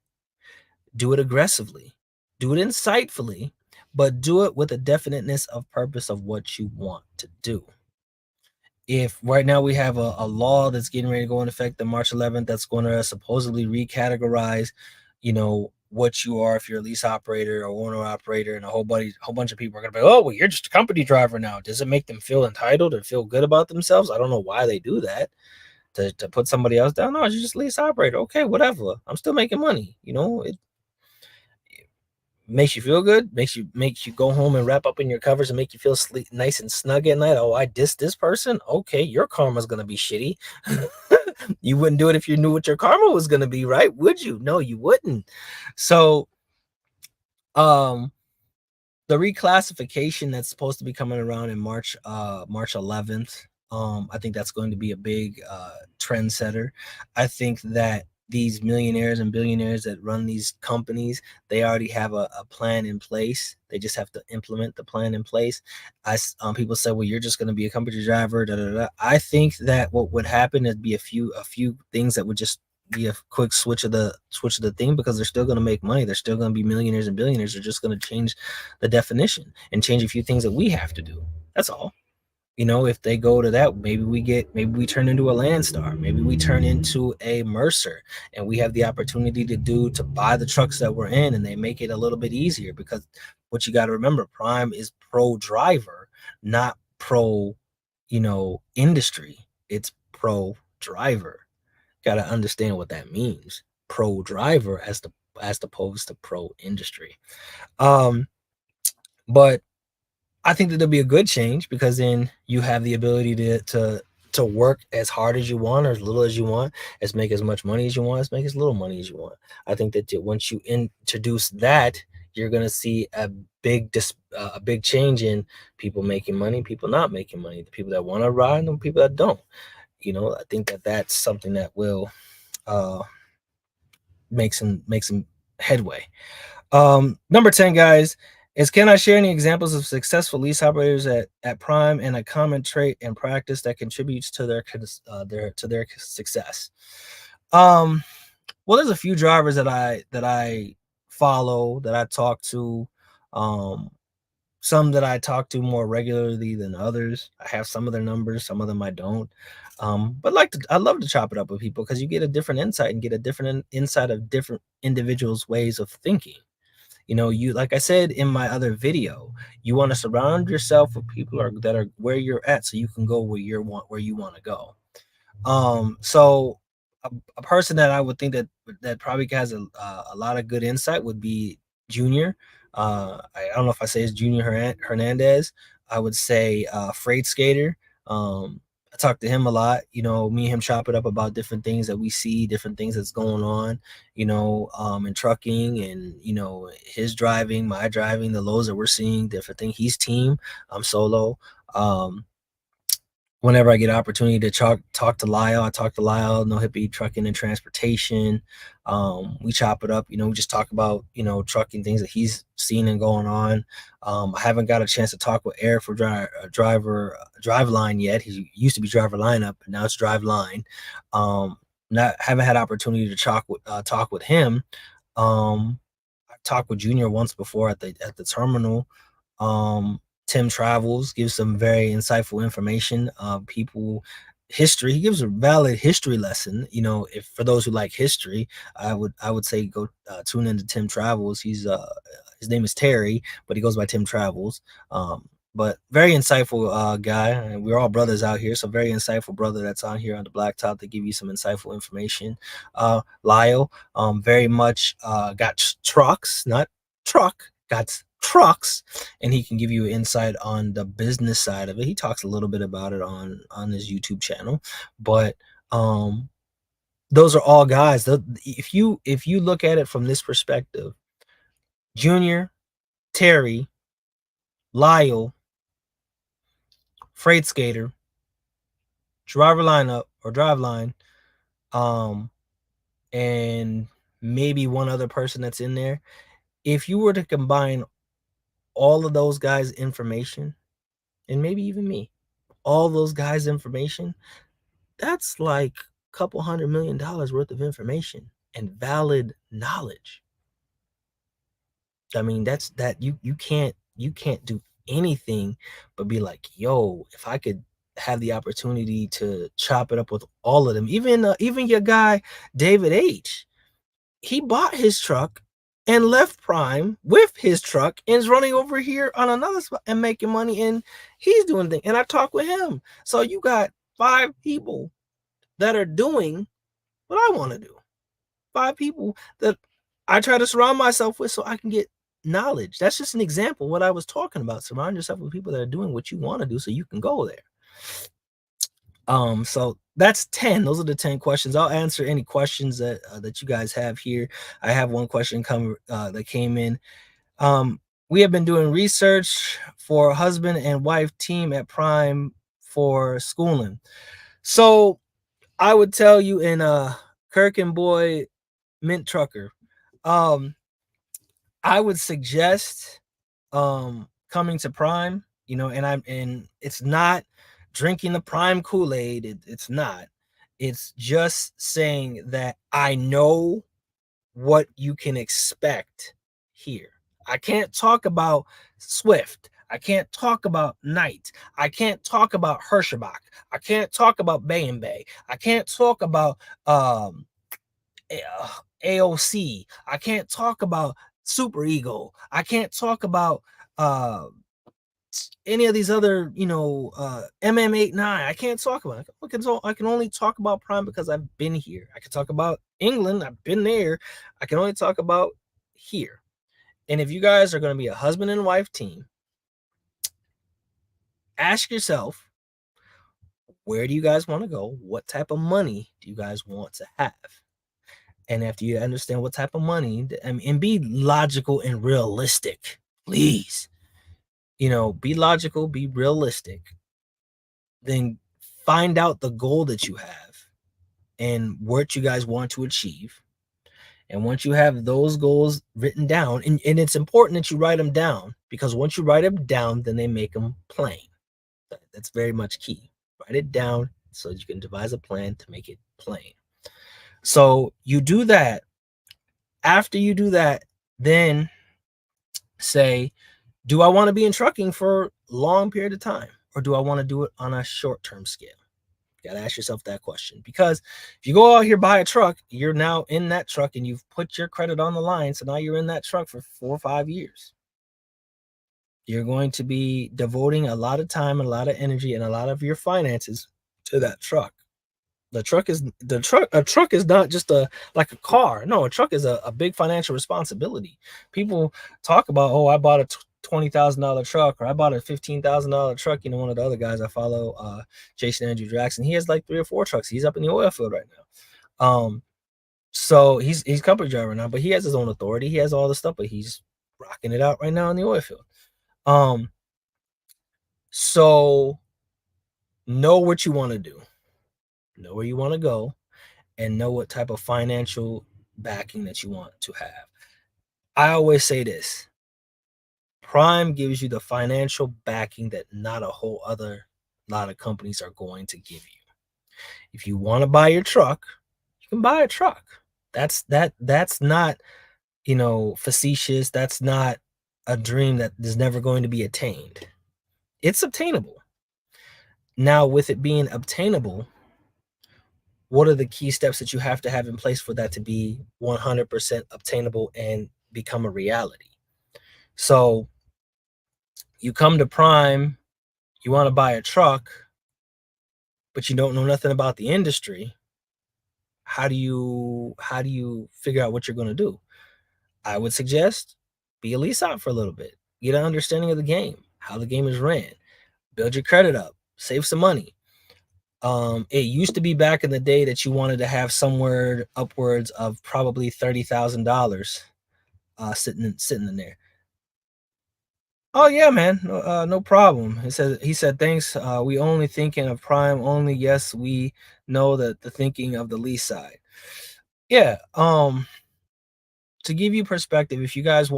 Do it aggressively. Do it insightfully, but do it with a definiteness of purpose of what you want to do. If right now we have a law that's getting ready to go in effect on March 11th, that's going to supposedly recategorize, what you are if you're a lease operator or owner operator, and a whole bunch of people are going to be, oh, well, you're just a company driver now. Does it make them feel entitled or feel good about themselves? I don't know why they do that. To put somebody else down. No, you're just a lease operator. Okay, whatever. I'm still making money. It makes you feel good, makes you go home and wrap up in your covers and make you feel sleep nice and snug at night. Oh, I dissed this person. Okay, your karma's gonna be shitty. You wouldn't do it if you knew what your karma was gonna be, right? Would you? No, you wouldn't. So the reclassification that's supposed to be coming around in March 11th, I think that's going to be a big trendsetter. I think that these millionaires and billionaires that run these companies, they already have a plan in place. They just have to implement the plan in place. People say, well, you're just going to be a company driver. Da, da, da. I think that what would happen is be a few things that would just be a quick switch of the thing, because they're still going to make money. They're still going to be millionaires and billionaires. They're just going to change the definition and change a few things that we have to do. That's all. If they go to that, maybe we turn into a Landstar, maybe we turn into a Mercer, and we have the opportunity to buy the trucks that we're in, and they make it a little bit easier. Because what you got to remember, Prime is pro driver, not pro, industry. It's pro driver. Got to understand what that means. Pro driver as opposed to pro industry. But I think that there'll be a good change because then you have the ability to work as hard as you want or as little as you want, as make as much money as you want, as make as little money as you want. I think that once you introduce that, you're gonna see a big change in people making money, people not making money, the people that want to ride and the people that don't. I think that that's something that will uh, make some headway. Number 10, guys, is can I share any examples of successful lease operators at Prime and a common trait and practice that contributes to their success? Well, there's a few drivers that I follow, that I talk to, um, some that I talk to more regularly than others. I have some of their numbers, some of them I don't. But I love to chop it up with people because you get a different insight and get a different insight of different individuals' ways of thinking. You, like I said in my other video, you want to surround yourself with people that are where you're at, so you can go where you want to go. So a person that I would think that probably has a lot of good insight would be Junior. I don't know if I say it's Junior Hernandez. I would say Freight Skater. I talk to him a lot. Me and him chop it up about different things that we see, different things that's going on. In trucking, and his driving, my driving, the lows that we're seeing, different thing. He's team, I'm solo. Whenever I get an opportunity to talk to Lyle, I talk to Lyle, No Hippie Trucking and Transportation. We chop it up, we just talk about, trucking things that he's seen and going on. I haven't got a chance to talk with Eric for drive line yet. He used to be driver lineup, but now it's drive line. Not haven't had opportunity to talk with him. I talked with Junior once before at the terminal. Tim Travels gives some very insightful information. People history. He gives a valid history lesson. If for those who like history, I would say go tune into Tim Travels. His name is Terry, but he goes by Tim Travels. But very insightful guy. And we're all brothers out here, so very insightful brother that's on here on the blacktop to give you some insightful information. Lyle, very much got trucks, not truck, got trucks, and he can give you insight on the business side of it. He talks a little bit about it on his YouTube channel, but those are all guys. If you look at it from this perspective, Junior, Terry, Lyle, Freight Skater, driver lineup or drive line, and maybe one other person that's in there. If you were to combine all of those guys' information, and maybe even me, all those guys' information, that's like a couple $100 million worth of information and valid knowledge. I mean, that's that you can't do anything but be like, yo, if I could have the opportunity to chop it up with all of them, even your guy David H. He bought his truck and left Prime with his truck and is running over here on another spot and making money, and he's doing things. And I talked with him. So you got 5 people that are doing what I want to do. 5 people that I try to surround myself with so I can get knowledge. That's just an example of what I was talking about. Surround yourself with people that are doing what you want to do so you can go there. So that's 10. Those are the 10 questions. I'll answer any questions that you guys have here. I have one question that came in. We have been doing research for husband and wife team at Prime for schooling. So I would tell you in Kirk and Boy Mint Trucker, I would suggest coming to Prime, and it's not drinking the Prime Kool-Aid. It's not. It's just saying that I know what you can expect here. I can't talk about Swift. I can't talk about Knight. I can't talk about Hirschbach. I can't talk about Bay and Bay. I can't talk about AOC. I can't talk about Super Ego. I can't talk about any of these other, MM89. I can't talk about it. I can only talk about Prime because I've been here. I can talk about England. I've been there. I can only talk about here. And if you guys are going to be a husband and wife team, Ask yourself, where do you guys want to go? What type of money do you guys want to have? And after you understand what type of money, and be logical and realistic, please. Be logical, be realistic. Then find out the goal that you have and what you guys want to achieve. And once you have those goals written down, and it's important that you write them down, because once you write them down, then they make them plain. That's very much key. Write it down so that you can devise a plan to make it plain. So you do that. After you do that, then say, do I want to be in trucking for a long period of time, or do I want to do it on a short-term scale? You got to ask yourself that question, because if you go out here, buy a truck, you're now in that truck and you've put your credit on the line. So now you're in that truck for 4 or 5 years. You're going to be devoting a lot of time, a lot of energy, and a lot of your finances to that truck. A truck is not just like a car. No, a truck is a big financial responsibility. People talk about, oh, I bought a $20,000 truck, or I bought a $15,000 truck. One of the other guys I follow, Jason Andrew Jackson, he has like 3 or 4 trucks. He's up in the oil field right now. So he's company driver now, but he has his own authority. He has all the stuff, but he's rocking it out right now in the oil field. So know what you want to do, know where you want to go, and know what type of financial backing that you want to have. I always say this: Prime gives you the financial backing that not a whole other lot of companies are going to give you. If you want to buy your truck, you can buy a truck. That's not, facetious. That's not a dream that is never going to be attained. It's obtainable. Now, with it being obtainable, what are the key steps that you have to have in place for that to be 100% obtainable and become a reality? So you come to Prime, you want to buy a truck, but you don't know nothing about the industry. How do you figure out what you're going to do? I would suggest be a lease out for a little bit. Get an understanding of the game, how the game is ran. Build your credit up, save some money. It used to be back in the day that you wanted to have somewhere upwards of probably $30,000 sitting in there. Oh yeah, man, no problem. He said thanks. We only thinking of Prime only. Yes, we know that the thinking of the lease side. Yeah. To give you perspective, if you guys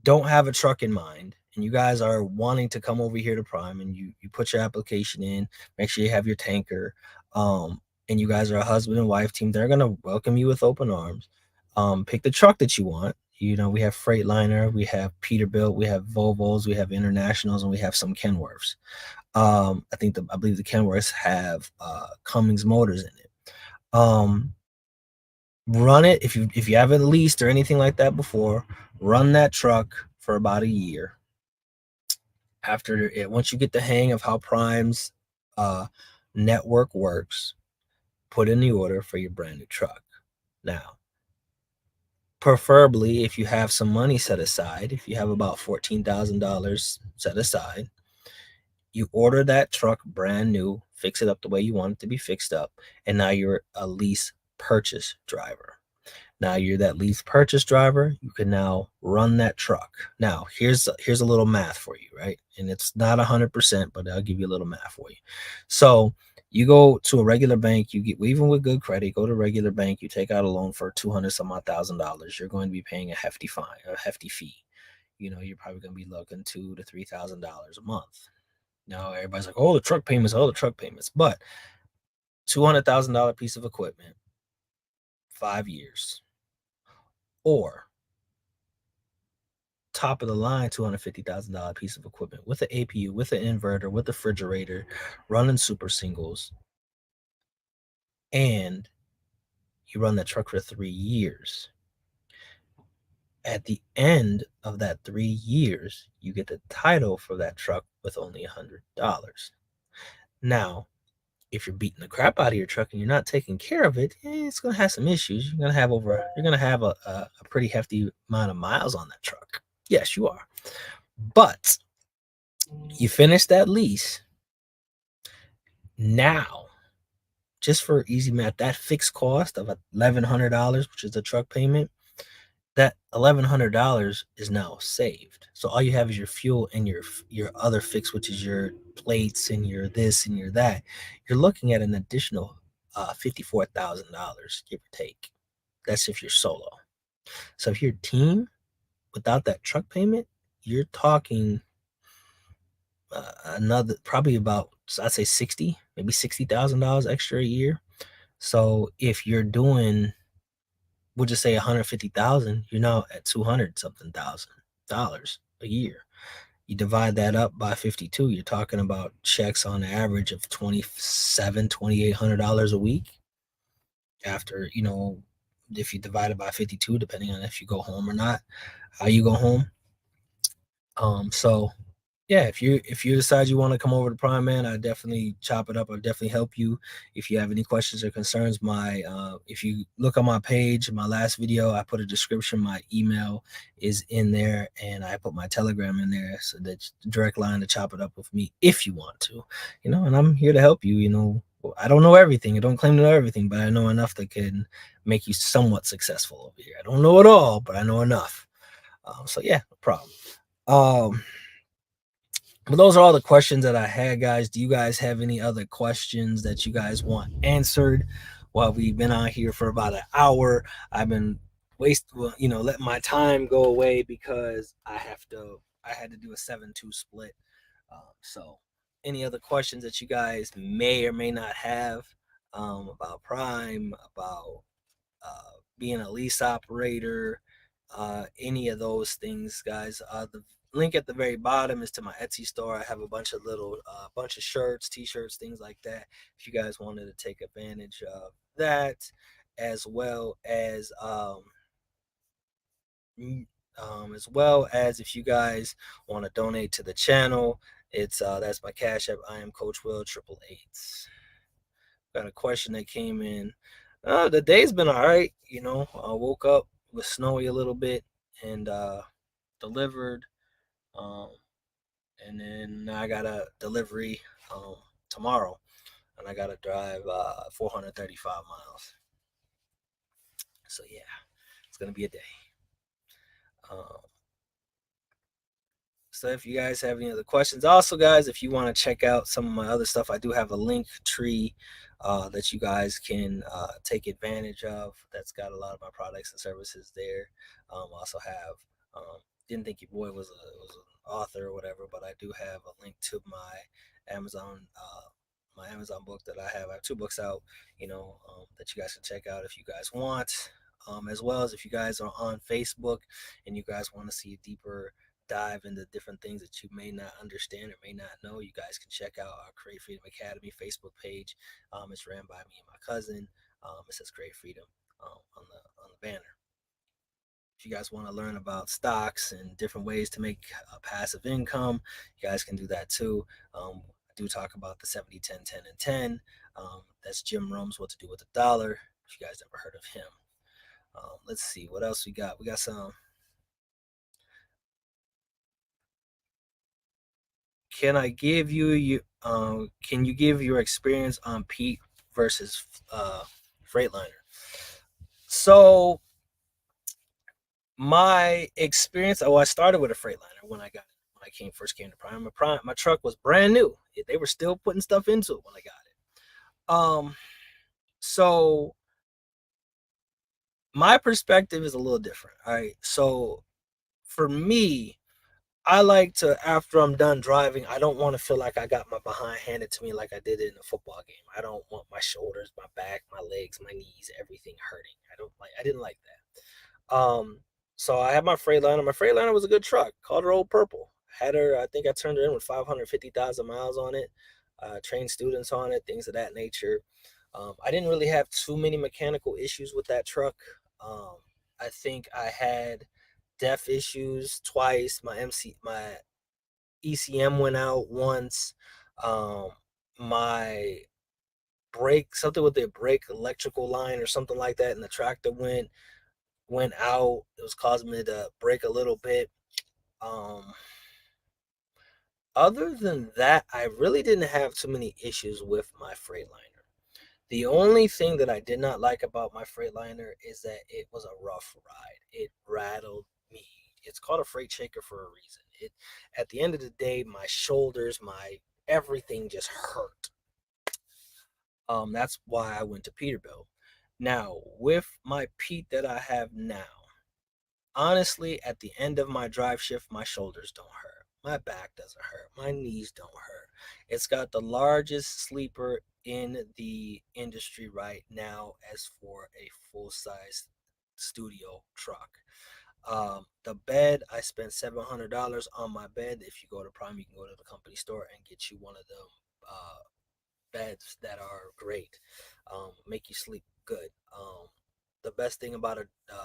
don't have a truck in mind, and you guys are wanting to come over here to Prime, and you put your application in, make sure you have your tanker, and you guys are a husband and wife team, they're gonna welcome you with open arms. Pick the truck that you want. We have Freightliner, we have Peterbilt, we have Volvos, we have Internationals, and we have some Kenworths. I believe the Kenworths have Cummins motors in it. Run it if you haven't leased or anything like that before. Run that truck for about a year. After it, once you get the hang of how Prime's network works, put in the order for your brand new truck. Now, preferably, if you have some money set aside, if you have about $14,000 set aside, you order that truck brand new, fix it up the way you want it to be fixed up, and now you're a lease purchase driver. Now you're that lease purchase driver. You can now run that truck. Now here's a little math for you, right? And it's not 100%, but I'll give you a little math for you. So you go to a regular bank, you get, even with good credit, go to a regular bank, you take out a loan for 200 some odd $1,000. You're going to be paying a hefty fee. You're probably going to be looking $2,000 to $3,000 a month. Now everybody's like, oh, the truck payments, but $200,000 piece of equipment, 5 years. Or top of the line $250,000 piece of equipment with an APU, with an inverter, with a refrigerator, running super singles, and you run that truck for 3 years. At the end of that 3 years, you get the title for that truck with only $100. Now, if you're beating the crap out of your truck and you're not taking care of it, it's going to have some issues. You're going to have a pretty hefty amount of miles on that truck. Yes, you are. But You finish that lease. Now, just for easy math, that fixed cost of $1,100, which is the truck payment, that $1,100 is now saved. So all you have is your fuel and your other fix, which is your plates and your this and your that. You're looking at an additional $54,000, give or take. That's if you're solo. So if you're a team, without that truck payment, you're talking another probably about, I'd say, maybe $60,000 extra a year. So if you're doing, we'll just say 150,000, you're now at 200 something thousand dollars a year. You divide that up by 52, you're talking about checks on average of $2,800 a week. After, if you divide it by 52, depending on if you go home or not, how you go home. So yeah, if you decide you want to come over to Prime, man, I definitely chop it up. I'll definitely help you. If you have any questions or concerns, if you look on my page, my last video, I put a description. My email is in there, and I put my Telegram in there, so that's direct line to chop it up with me if you want to. And I'm here to help you. I don't know everything. I don't claim to know everything, but I know enough that can make you somewhat successful over here. I don't know it all, but I know enough. So yeah, no problem. But those are all the questions that I had, guys. Do you guys have any other questions that you guys want answered? Well, we've been on here for about an hour. I've been letting my time go away because I had to do a 7-2 split. So any other questions that you guys may or may not have about Prime, about being a lease operator, any of those things, guys. The link at the very bottom is to my Etsy store. I have a bunch of bunch of shirts, t-shirts, things like that. If you guys wanted to take advantage of that, as well as if you guys want to donate to the channel, it's that's my Cash App. I am Coach Will 888. Got a question that came in. The day's been all right. I woke up, it was snowy a little bit, and delivered. Um, and then I got a delivery tomorrow, and I got to drive 435 miles. So yeah, it's gonna be a day. Um, So if you guys have any other questions, also guys, if you want to check out some of my other stuff, I do have a link tree that you guys can take advantage of. That's got a lot of my products and services there. Also have didn't think your boy was an author or whatever, but I do have a link to my Amazon book that I have. I have 2 books out, that you guys can check out if you guys want. As well as if you guys are on Facebook and you guys want to see a deeper dive into different things that you may not understand or may not know, you guys can check out our Create Freedom Academy Facebook page. It's ran by me and my cousin. It says Create Freedom on the banner. If you guys want to learn about stocks and different ways to make a passive income, you guys can do that too. I do talk about the 70, 10, 10, and 10. That's Jim Rome's What to Do with a Dollar, if you guys ever heard of him. Let's see what else we got. We got some. Can I give you can you give your experience on Pete versus Freightliner? So my experience, I started with a Freightliner when I first came to Prime. My truck was brand new. They were still putting stuff into it when I got it. So my perspective is a little different. All right. So for me, I like to, after I'm done driving, I don't want to feel like I got my behind handed to me like I did in a football game. I don't want my shoulders, my back, my legs, my knees, everything hurting. I didn't like that. So I had my Freightliner. My Freightliner was a good truck. Called her Old Purple. Had her, I think I turned her in with 550,000 miles on it. Trained students on it, things of that nature. I didn't really have too many mechanical issues with that truck. I think I had def issues twice. My ECM went out once. My brake, something with the brake electrical line or something like that, and the tractor went out. It was causing me to brake a little bit. Um, Other than that, I really didn't have too many issues with my Freightliner. The only thing that I did not like about my Freightliner is that it was a rough ride. It rattled me. It's called a freight shaker for a reason. It At the end of the day, my shoulders, my everything just hurt. That's why I went to Peterbilt. Now, with my Pete that I have now, honestly, at the end of my drive shift, my shoulders don't hurt. My back doesn't hurt. My knees don't hurt. It's got the largest sleeper in the industry right now as for a full size studio truck. The bed, I spent $700 on my bed. If you go to Prime, you can go to the company store and get you one of them beds that are great, make you sleep good. The best thing about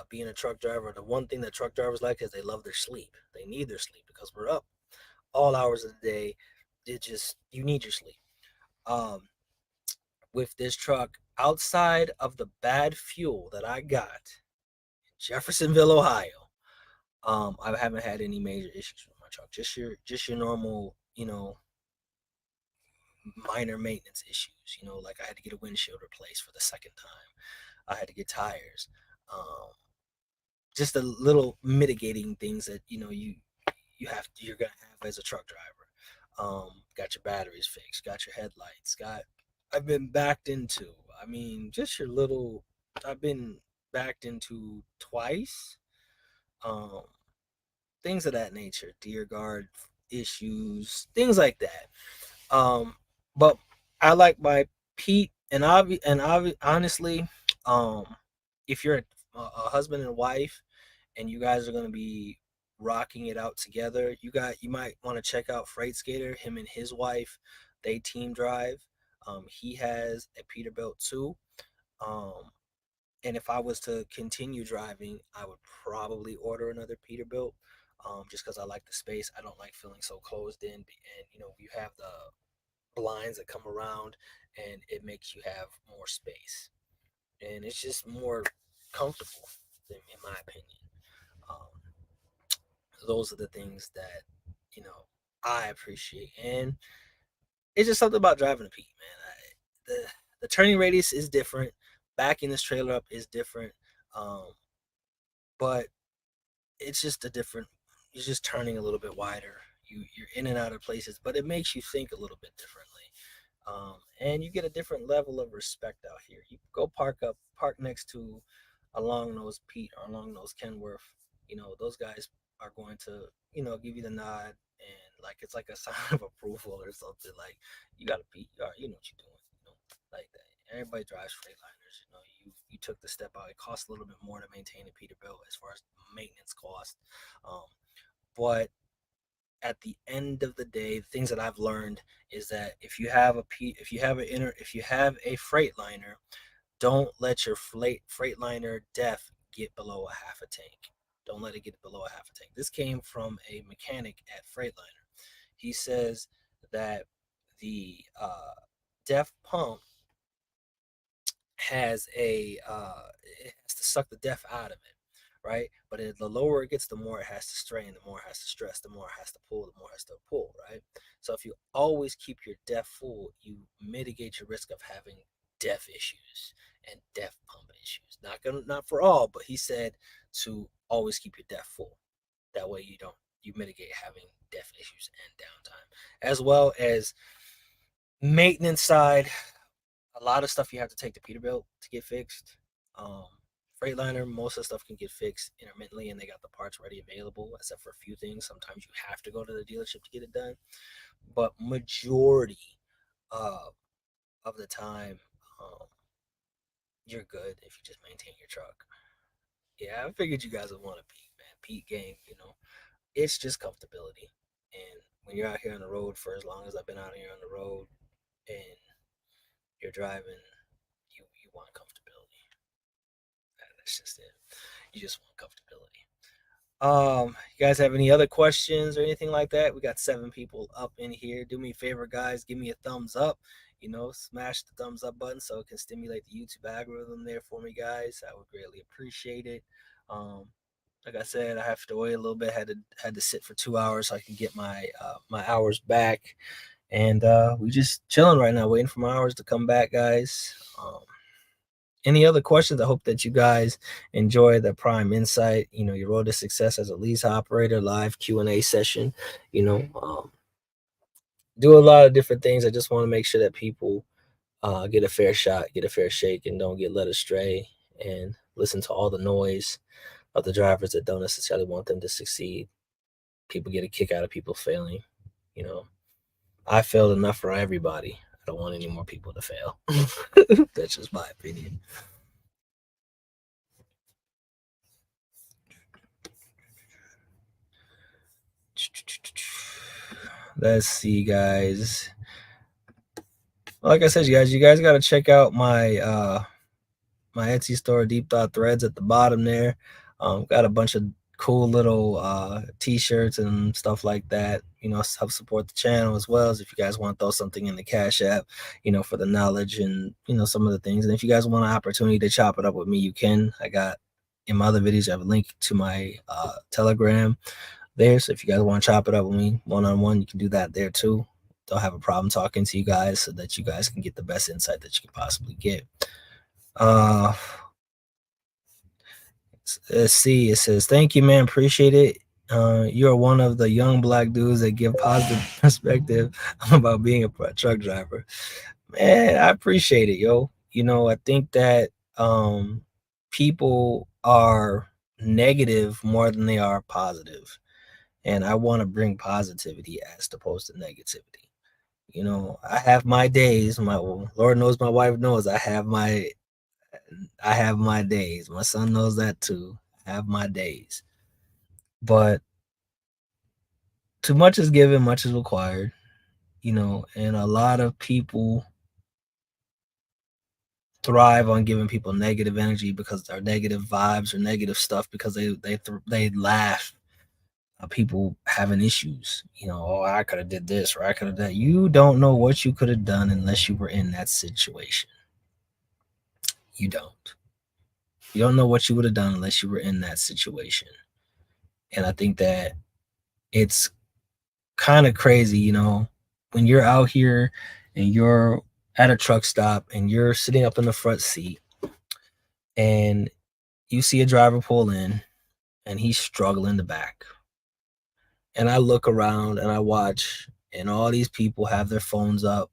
being a truck driver, the one thing that truck drivers like is they love their sleep. They need their sleep because we're up all hours of the day. You need your sleep. Um, with this truck, outside of the bad fuel that I got in Jeffersonville, Ohio, I haven't had any major issues with my truck. Just your normal, minor maintenance issues. Like I had to get a windshield replaced for the second time. I had to get tires. Um, just the little mitigating things that you're gonna have as a truck driver. Got your batteries fixed, got your headlights, got I've been backed into. I mean, just your little. I've been backed into twice. Um, Things of that nature, deer guard issues, things like that. But I like my Pete honestly, um, if you're a husband and wife and you guys are gonna be rocking it out together, you might want to check out Freight Skater. Him and his wife, they team drive. He has a Peterbilt too. Um, and if I was to continue driving, I would probably order another Peterbilt. Just because I like the space. I don't like feeling so closed in, and you have the blinds that come around and it makes you have more space and it's just more comfortable in my opinion. um, those are the things that I appreciate, and it's just something about driving a Pete, man. The turning radius is different, backing this trailer up is different, um, but it's just a different you're just turning a little bit wider. You're in and out of places, but it makes you think a little bit differently. And you get a different level of respect out here. You go park next to a long nose Pete or a long nose Kenworth. Those guys are going to, give you the nod and like it's like a sign of approval or something. Like you got a Pete, you know what you're doing, like that. Everybody drives Freightliners. You took the step out. It costs a little bit more to maintain a Peterbilt as far as maintenance cost, um, but at the end of the day, the things that I've learned is that if you have a Freightliner, don't let your Freightliner def get below a half a tank. Don't let it get below a half a tank. This came from a mechanic at Freightliner. He says that the def pump it has to suck the def out of it, right? But the lower it gets, the more it has to strain, the more it has to stress, the more it has to pull, the more it has to pull, right? So if you always keep your def full, you mitigate your risk of having def issues and def pump issues. Not for all, but he said to always keep your def full. That way you mitigate having def issues and downtime, as well as maintenance side. A lot of stuff you have to take to Peterbilt to get fixed. Um, Freightliner, most of the stuff can get fixed intermittently, and they got the parts ready available, except for a few things. Sometimes you have to go to the dealership to get it done, but majority uh, of the time, um, you're good if you just maintain your truck. Yeah, I figured you guys would want a Pete, man. Pete game, it's just comfortability. And when you're out here on the road for as long as I've been out here on the road, and you're driving, you want comfortability. That's just it. You just want comfortability. You guys have any other questions or anything like that? We got 7 people up in here. Do me a favor, guys. Give me a thumbs up. Smash the thumbs up button so it can stimulate the YouTube algorithm there for me, guys. I would greatly appreciate it. Um, Like I said, I have to wait a little bit. Had to sit for 2 hours so I could get my hours back, and we just chilling right now, waiting for my hours to come back, guys. Any other questions? I hope that you guys enjoy the Prime Insight. Your road to success as a lease operator live Q&A session. Do a lot of different things. I just want to make sure that people get a fair shot, get a fair shake, and don't get led astray and listen to all the noise of the drivers that don't necessarily want them to succeed. People get a kick out of people failing. You know, I failed enough for everybody. I don't want any more people to fail. That's just my opinion. Let's see, guys. Like I said, you guys got to check out my Etsy store, Deep Thought Threads, at the bottom there. Got a bunch of cool little t-shirts and stuff like that. Help support the channel, as well as if you guys want to throw something in the Cash App, for the knowledge and some of the things. And if you guys want an opportunity to chop it up with me, you can. I got in my other videos, I have a link to my Telegram there. So if you guys want to chop it up with me one-on-one, you can do that there too. Don't have a problem talking to you guys so that you guys can get the best insight that you can possibly get. Let's see. It says, "Thank you, man. Appreciate it. You're one of the young black dudes that give positive perspective about being a truck driver." Man, I appreciate it, yo. I think that people are negative more than they are positive, and I want to bring positivity as opposed to negativity. I have my days. My Lord knows, my wife knows, I have my days. My son knows that too. I have my days. But too much is given, much is required, and a lot of people thrive on giving people negative energy because they're negative vibes or negative stuff, because they laugh at people having issues. Oh, I could have did this, or I could have done. You don't know what you could have done unless you were in that situation. You don't. You don't know what you would have done unless you were in that situation. And I think that it's kind of crazy, when you're out here and you're at a truck stop and you're sitting up in the front seat and you see a driver pull in and he's struggling to back. And I look around and I watch, and all these people have their phones up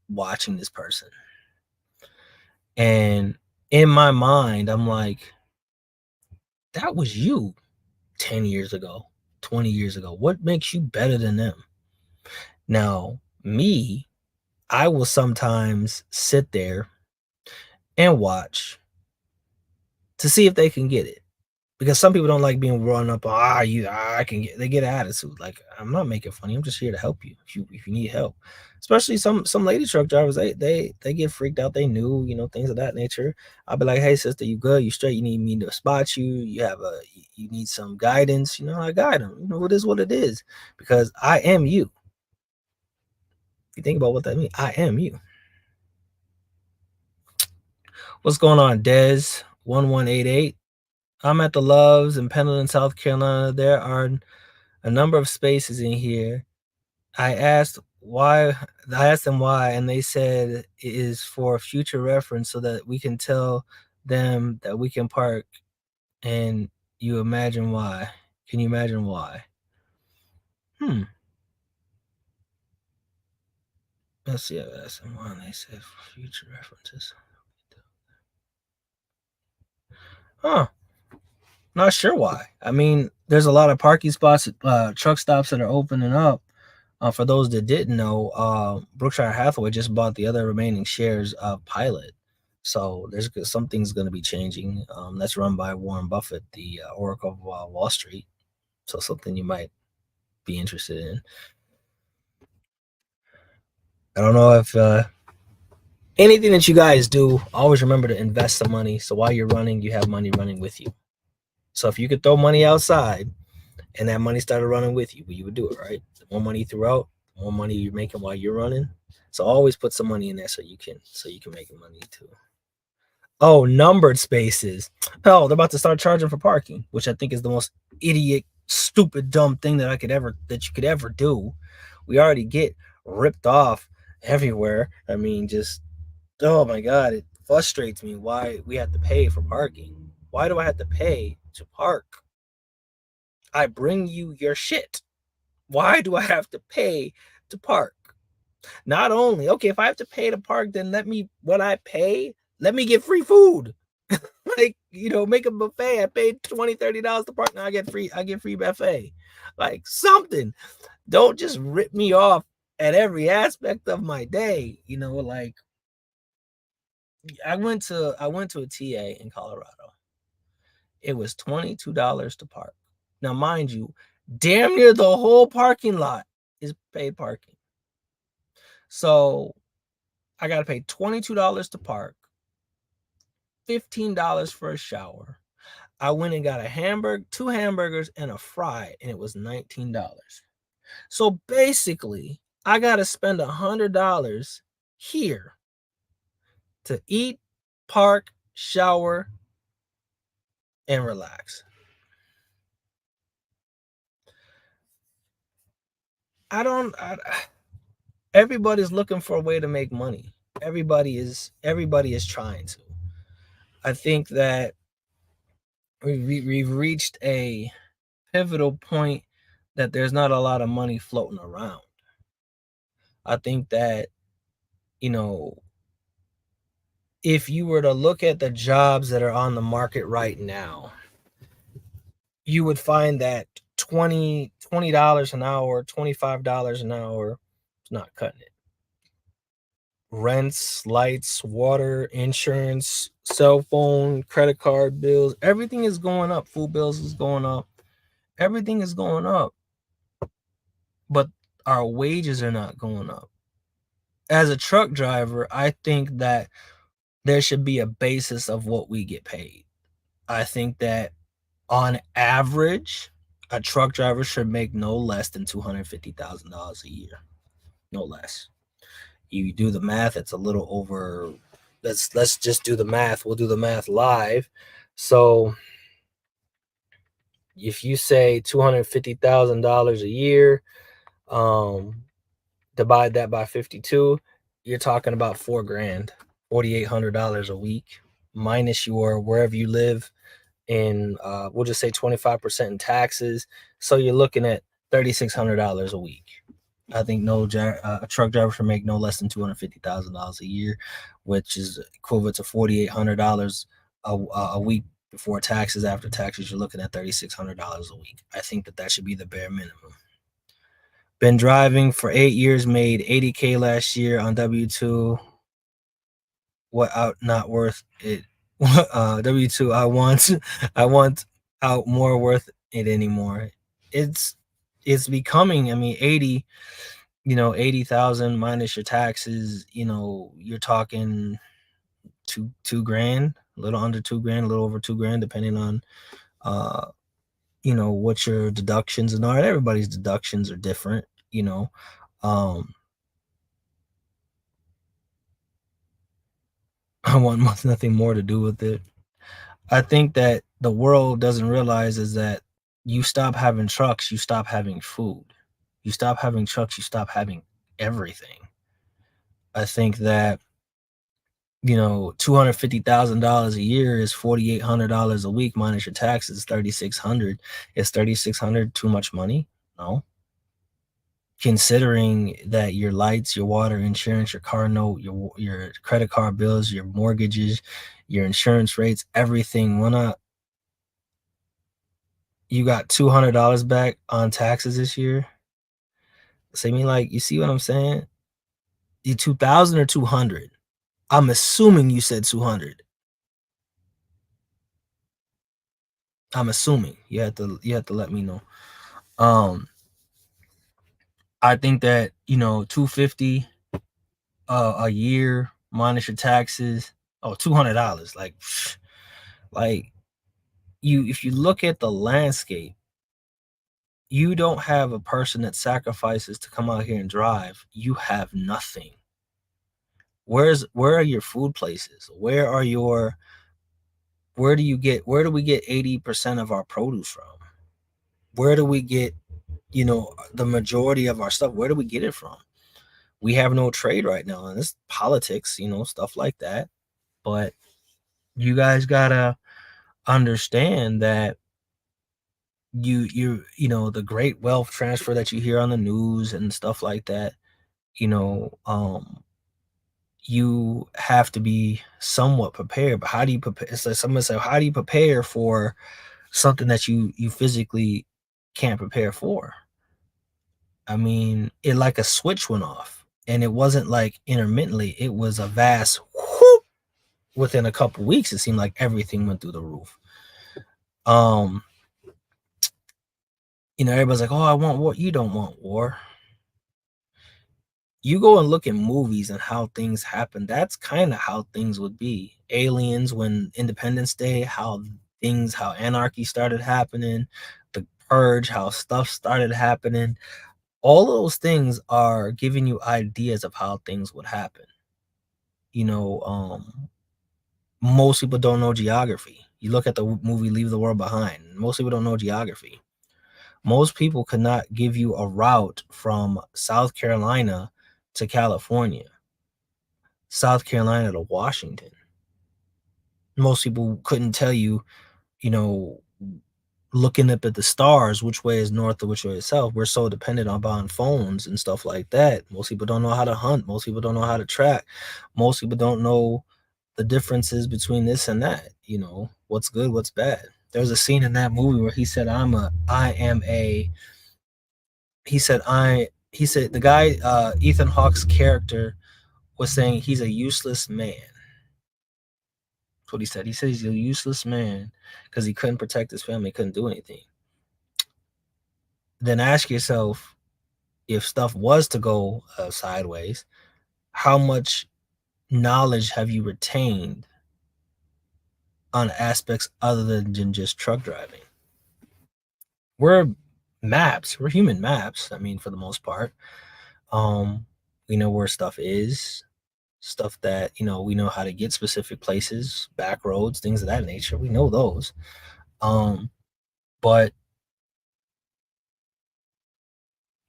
watching this person. And in my mind, I'm like, that was you 10 years ago, 20 years ago. What makes you better than them? Now, me, I will sometimes sit there and watch to see if they can get it, because some people don't like being run up. I can get. They get an attitude. Like, I'm not making funny. I'm just here to help you if you need help. Especially some lady truck drivers. They get freaked out. They knew, things of that nature. I'll be like, hey sister, you good? You straight? You need me to spot you? You need some guidance? I guide them. It is what it is, because I am you. If you think about what that means, I am you. What's going on, Dez 1188? I'm at the Loves in Pendleton, South Carolina. There are a number of spaces in here. I asked them why, and they said it is for future reference so that we can tell them that we can park. And you imagine why? Can you imagine why? Let's see. I asked them why, and they said for future references. Huh. Not sure why. I mean, there's a lot of parking spots, truck stops that are opening up. For those that didn't know, Berkshire Hathaway just bought the other remaining shares of Pilot. So there's something's going to be changing. That's run by Warren Buffett, the Oracle of Wall Street. So something you might be interested in. I don't know if anything that you guys do, always remember to invest some money. So while you're running, you have money running with you. So if you could throw money outside and that money started running with you, you would do it, right? The more money you threw out, the more money you're making while you're running. So always put some money in there so you can make money too. Oh, numbered spaces. Oh, they're about to start charging for parking, which I think is the most idiot, stupid, dumb thing that you could ever do. We already get ripped off everywhere. I mean, just oh my god, it frustrates me why we have to pay for parking. Why do I have to pay to park? I bring you your shit. Why do I have to pay to park? Not only, okay, if I have to pay to park, then when I pay, let me get free food. Like, make a buffet. I paid $20, $30 to park. Now I get free buffet. Like something. Don't just rip me off at every aspect of my day. Like I went to a TA in Colorado. It was $22 to park. Now, mind you, damn near the whole parking lot is paid parking. So I gotta pay $22 to park, $15 for a shower. I went and got two hamburgers and a fry, and it was $19. So basically, I gotta spend $100 here to eat, park, shower, and relax. I don't. Everybody's looking for a way to make money. Everybody is trying to. I think that we've reached a pivotal point that there's not a lot of money floating around. I think that, you know, if you were to look at the jobs that are on the market right now, you would find that $20 an hour, $25 an hour is not cutting it. Rents, lights, water, insurance, cell phone, credit card bills, everything is going up. Food bills is going up. Everything is going up. But our wages are not going up. As a truck driver, I think that there should be a basis of what we get paid. I think that on average, a truck driver should make no less than $250,000 a year. No less. You do the math, it's a little over. Let's just do the math. We'll do the math live. So if you say $250,000 a year, um, divide that by 52, you're talking about $4,000, $4,800 a week, minus your wherever you live, and we'll just say 25% in taxes. So you're looking at $3,600 a week. I think a truck driver should make no less than $250,000 a year, which is equivalent to $4,800 a week before taxes. After taxes, you're looking at $3,600 a week. I think that should be the bare minimum. Been driving for 8 years, made 80K last year on W2. What out not worth it? W2, I want out more worth it anymore. It's becoming, I mean, 80,000 minus your taxes, you're talking two grand, a little under 2 grand, a little over 2 grand, depending on what your deductions are. Everybody's deductions are different, um I want nothing more to do with it. I think that the world doesn't realize is that you stop having trucks, you stop having food. You stop having trucks, you stop having everything. I think that $250,000 a year is $4,800 a week minus your taxes, 3,600. Is 3,600 too much money? No. Considering that your lights, your water, insurance, your car note, your credit card bills, your mortgages, your insurance rates, everything went up. You got $200 back on taxes this year. So I mean, like, you see what I'm saying? You 2,000 or 200? I'm assuming you said 200. I'm assuming you have to let me know. Um, I think that 250 a year minus your taxes. Oh, $200. Like if you look at the landscape, you don't have a person that sacrifices to come out here and drive. You have nothing. where are your food places? Where do we get 80% of our produce from? Where do we get, the majority of our stuff? Where do we get it from? We have no trade right now, and it's politics, stuff like that. But you guys gotta understand that the great wealth transfer that you hear on the news and stuff like that, you know, um, you have to be somewhat prepared. But how do you prepare? It's like someone said, how do you prepare for something that you physically can't prepare for? I mean, it like a switch went off, and it wasn't like intermittently. It was a vast whoop. Within a couple weeks, it seemed like everything went through the roof. Um, everybody's like, "Oh, I want war." You don't want war. You go and look at movies and how things happen. That's kind of how things would be. Aliens, when Independence Day, how anarchy started happening, the purge, how stuff started happening. All of those things are giving you ideas of how things would happen. You know, most people don't know geography. You look at the movie Leave the World Behind. Most people don't know geography. Most people could not give you a route from South Carolina to California, South Carolina to Washington. Most people couldn't tell you, you know, looking up at the stars, which way is north or which way is south. We're so dependent on phones and stuff like that. Most people don't know how to hunt. Most people don't know how to track. Most people don't know the differences between this and that. What's good, what's bad. There's a scene in that movie where he said, he said the guy, Ethan Hawke's character was saying he's a useless man. That's what he said. He said he's a useless man because he couldn't protect his family, couldn't do anything. Then ask yourself, if stuff was to go sideways, how much knowledge have you retained on aspects other than just truck driving? We're maps. We're human maps. I mean, for the most part, we know where stuff is, stuff that we know how to get specific places, back roads, things of that nature. We know those. But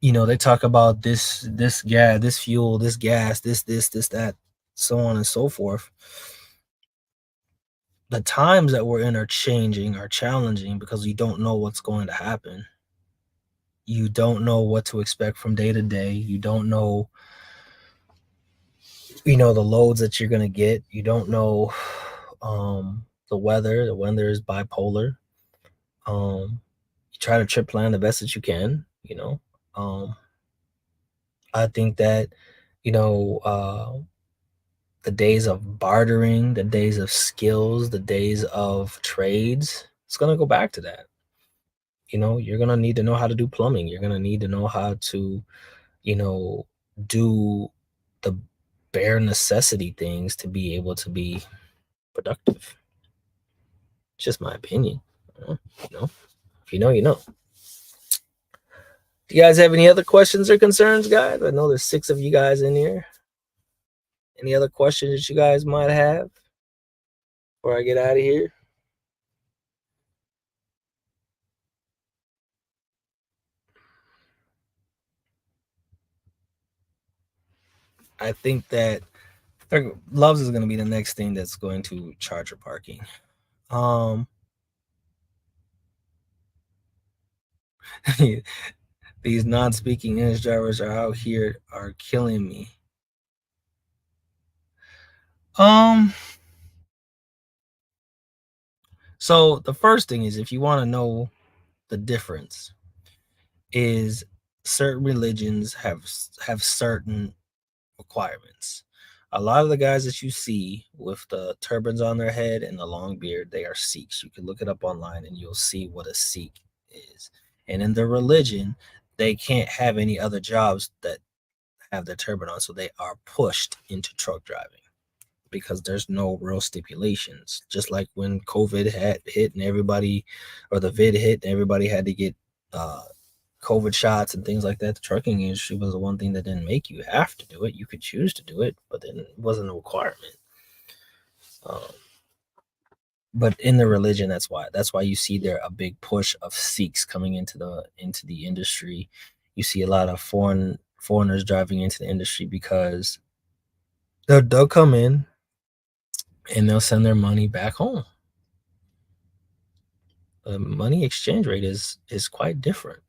they talk about this gas, this fuel, this gas, this that, so on and so forth. The times that we're in are changing, are challenging, because you don't know what's going to happen. You don't know what to expect from day to day. You don't know the loads that you're going to get. You don't know the weather. The weather is bipolar. You try to trip plan the best that you can. I think that the days of bartering, the days of skills, the days of trades, it's going to go back to that. You're going to need to know how to do plumbing. You're going to need to know how to do the bare necessity things to be able to be productive. It's just my opinion. If you know, you know. Do you guys have any other questions or concerns, guys? I know there's 6 of you guys in here. Any other questions that you guys might have before I get out of here? I think that Loves is going to be the next thing that's going to charge for parking. These non-speaking English drivers are out here are killing me. So the first thing is, if you want to know the difference, is certain religions have certain requirements. A lot of the guys that you see with the turbans on their head and the long beard, they are Sikhs. You can look it up online and you'll see what a Sikh is. And in their religion, they can't have any other jobs that have their turban on, so they are pushed into truck driving because there's no real stipulations. Just like when COVID had hit and everybody, or the vid hit and everybody had to get COVID shots and things like that, the trucking industry was the one thing that didn't make you have to do it. You could choose to do it, but then it wasn't a requirement. Um, but in the religion, that's why you see there a big push of Sikhs coming into the industry. You see a lot of foreigners driving into the industry because they'll come in and they'll send their money back home. The money exchange rate is quite different.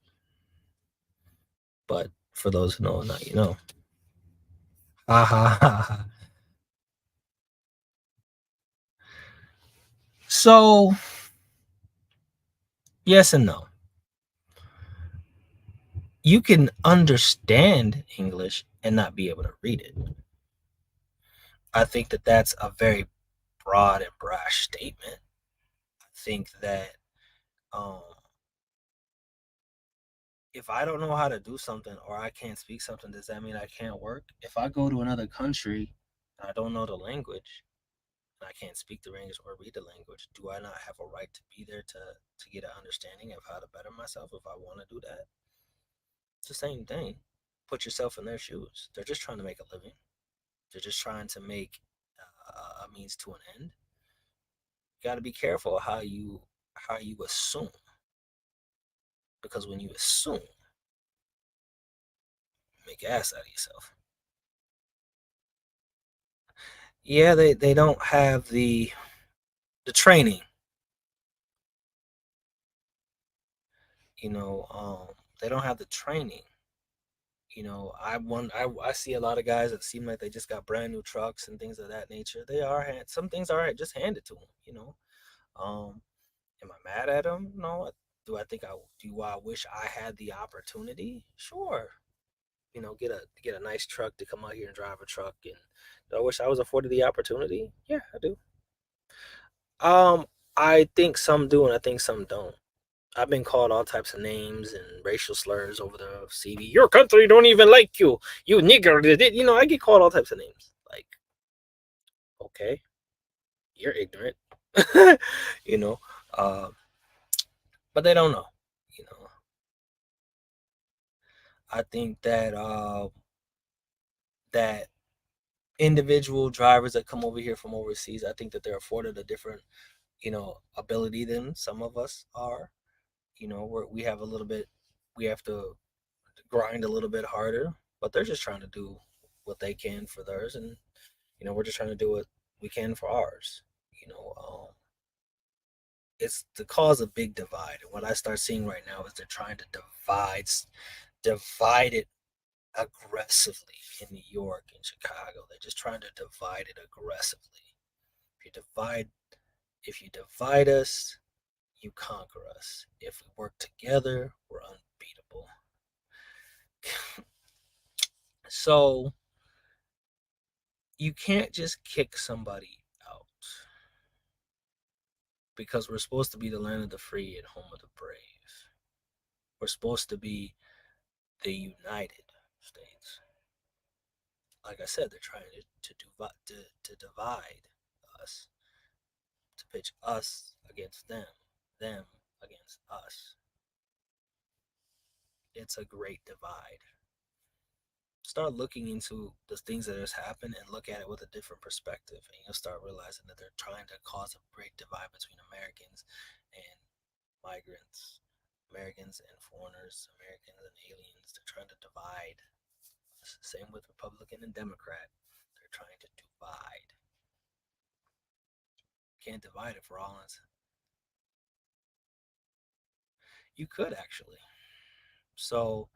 But for those who know, not you know. Ha ha ha ha. So yes and no. You can understand English and not be able to read it. I think that that's a very broad and brash statement. I think that um, if I don't know how to do something or I can't speak something, does that mean I can't work? If I go to another country and I don't know the language and I can't speak the language or read the language, do I not have a right to be there to get an understanding of how to better myself if I want to do that? It's the same thing. Put yourself in their shoes. They're just trying to make a living. They're just trying to make a means to an end. You got to be careful how you assume, because when you assume, you make ass out of yourself. Yeah, they don't have the training. You know, they don't have the training. I see a lot of guys that seem like they just got brand new trucks and things of that nature. Some things are just handed to them. Um, am I mad at them? No. Do I wish I had the opportunity? Sure. Get a nice truck to come out here and drive a truck. And do I wish I was afforded the opportunity? Yeah, I do. Um, I think some do, and I think some don't. I've been called all types of names and racial slurs over the CV. Your country don't even like you. You nigger. I get called all types of names. Like, okay, you're ignorant. you know, uh, but they don't know. You know, I think that individual drivers that come over here from overseas, I think that they're afforded a different, ability than some of us are. We have a little bit, we have to grind a little bit harder, but they're just trying to do what they can for theirs, and we're just trying to do what we can for ours. You know, it's to cause a big divide, and what I start seeing right now is they're trying to divide it aggressively in New York and Chicago. They're just trying to divide it aggressively. If you divide, if you divide us, you conquer us. If we work together, we're unbeatable. So you can't just kick somebody out, because we're supposed to be the land of the free and home of the brave. We're supposed to be the United States. Like I said, they're trying to divide us, to pitch us against them against us. It's a great divide. Start looking into the things that has happened and look at it with a different perspective, and you'll start realizing that they're trying to cause a great divide between Americans and migrants, Americans and foreigners, Americans and aliens. They're trying to divide. Same with Republican and Democrat. They're trying to divide. Can't divide it for all. You could actually. So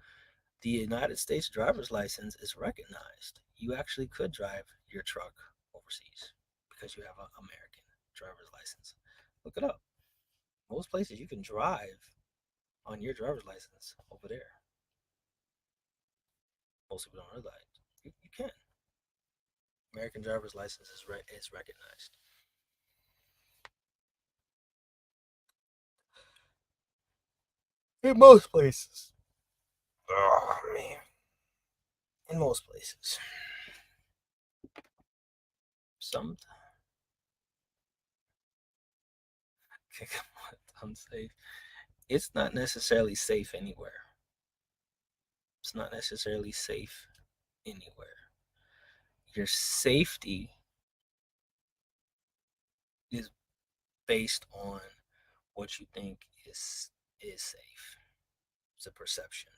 the United States driver's license is recognized. You actually could drive your truck overseas because you have an American driver's license. Look it up. Most places you can drive on your driver's license over there. Most people don't realize you can. American driver's license is recognized. In most places. Oh man. In most places. Some unsafe. It's not necessarily safe anywhere. It's not necessarily safe anywhere. Your safety is based on what you think is safe. It's a perception.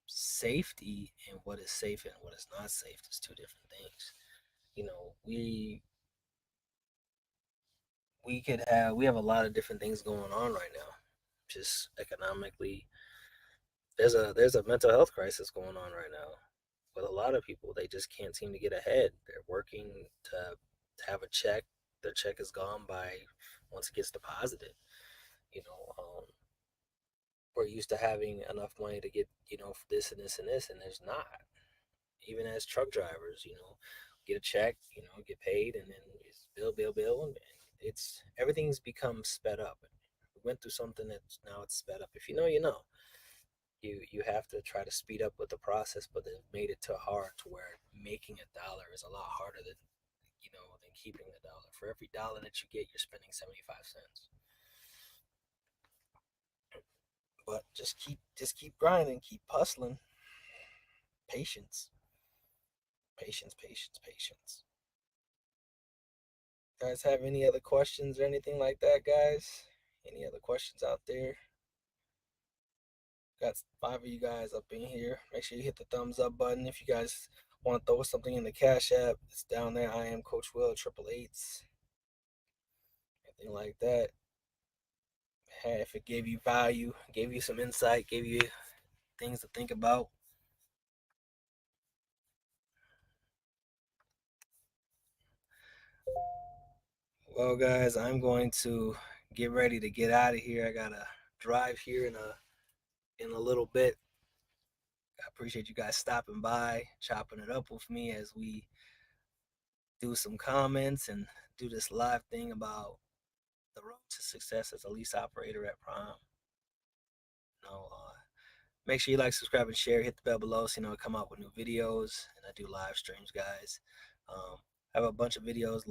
Safety and what is safe and what is not safe is two different things. You know, we have a lot of different things going on right now. Just economically, there's a mental health crisis going on right now with a lot of people. They just can't seem to get ahead. They're working to have a check. Their check is gone by once it gets deposited. You know, we're used to having enough money to get, this and this and this, and there's not. Even as truck drivers, get a check, get paid, and then it's bill, and it's everything's become sped up. We went through something that's now it's sped up. If you know, you know. You have to try to speed up with the process, but they've made it too hard to where making a dollar is a lot harder than keeping the dollar. For every dollar that you get, you're spending 75 cents. But just keep grinding, keep hustling. Patience, patience, patience, patience. You guys have any other questions or anything like that, guys? Any other questions out there? Got 5 of you guys up in here. Make sure you hit the thumbs up button. If you guys want to throw something in the Cash App, it's down there. I am Coach Will, 888s. Anything like that. Hey, if it gave you value, gave you some insight, gave you things to think about. Well, guys, I'm going to get ready to get out of here. I gotta drive here in a little bit. I appreciate you guys stopping by, chopping it up with me as we do some comments and do this live thing about the road to success as a lease operator at Prime. You know, make sure you like, subscribe, and share. Hit the bell below so I come out with new videos, and I do live streams, guys. I have a bunch of videos,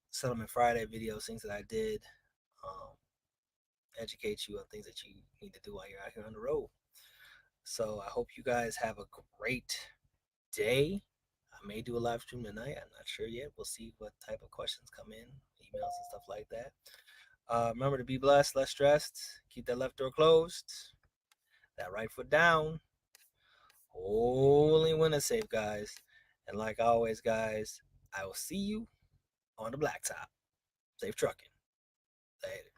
Settlement Friday videos, things that I did, um, educate you on things that you need to do while you're out here on the road. So I hope you guys have a great day. I may do a live stream tonight. I'm not sure yet. We'll see what type of questions come in, emails and stuff like that. Remember to be blessed, less stressed. Keep that left door closed, that right foot down. Only when it's safe, guys. And like always, guys, I will see you on the blacktop. Safe trucking. Later.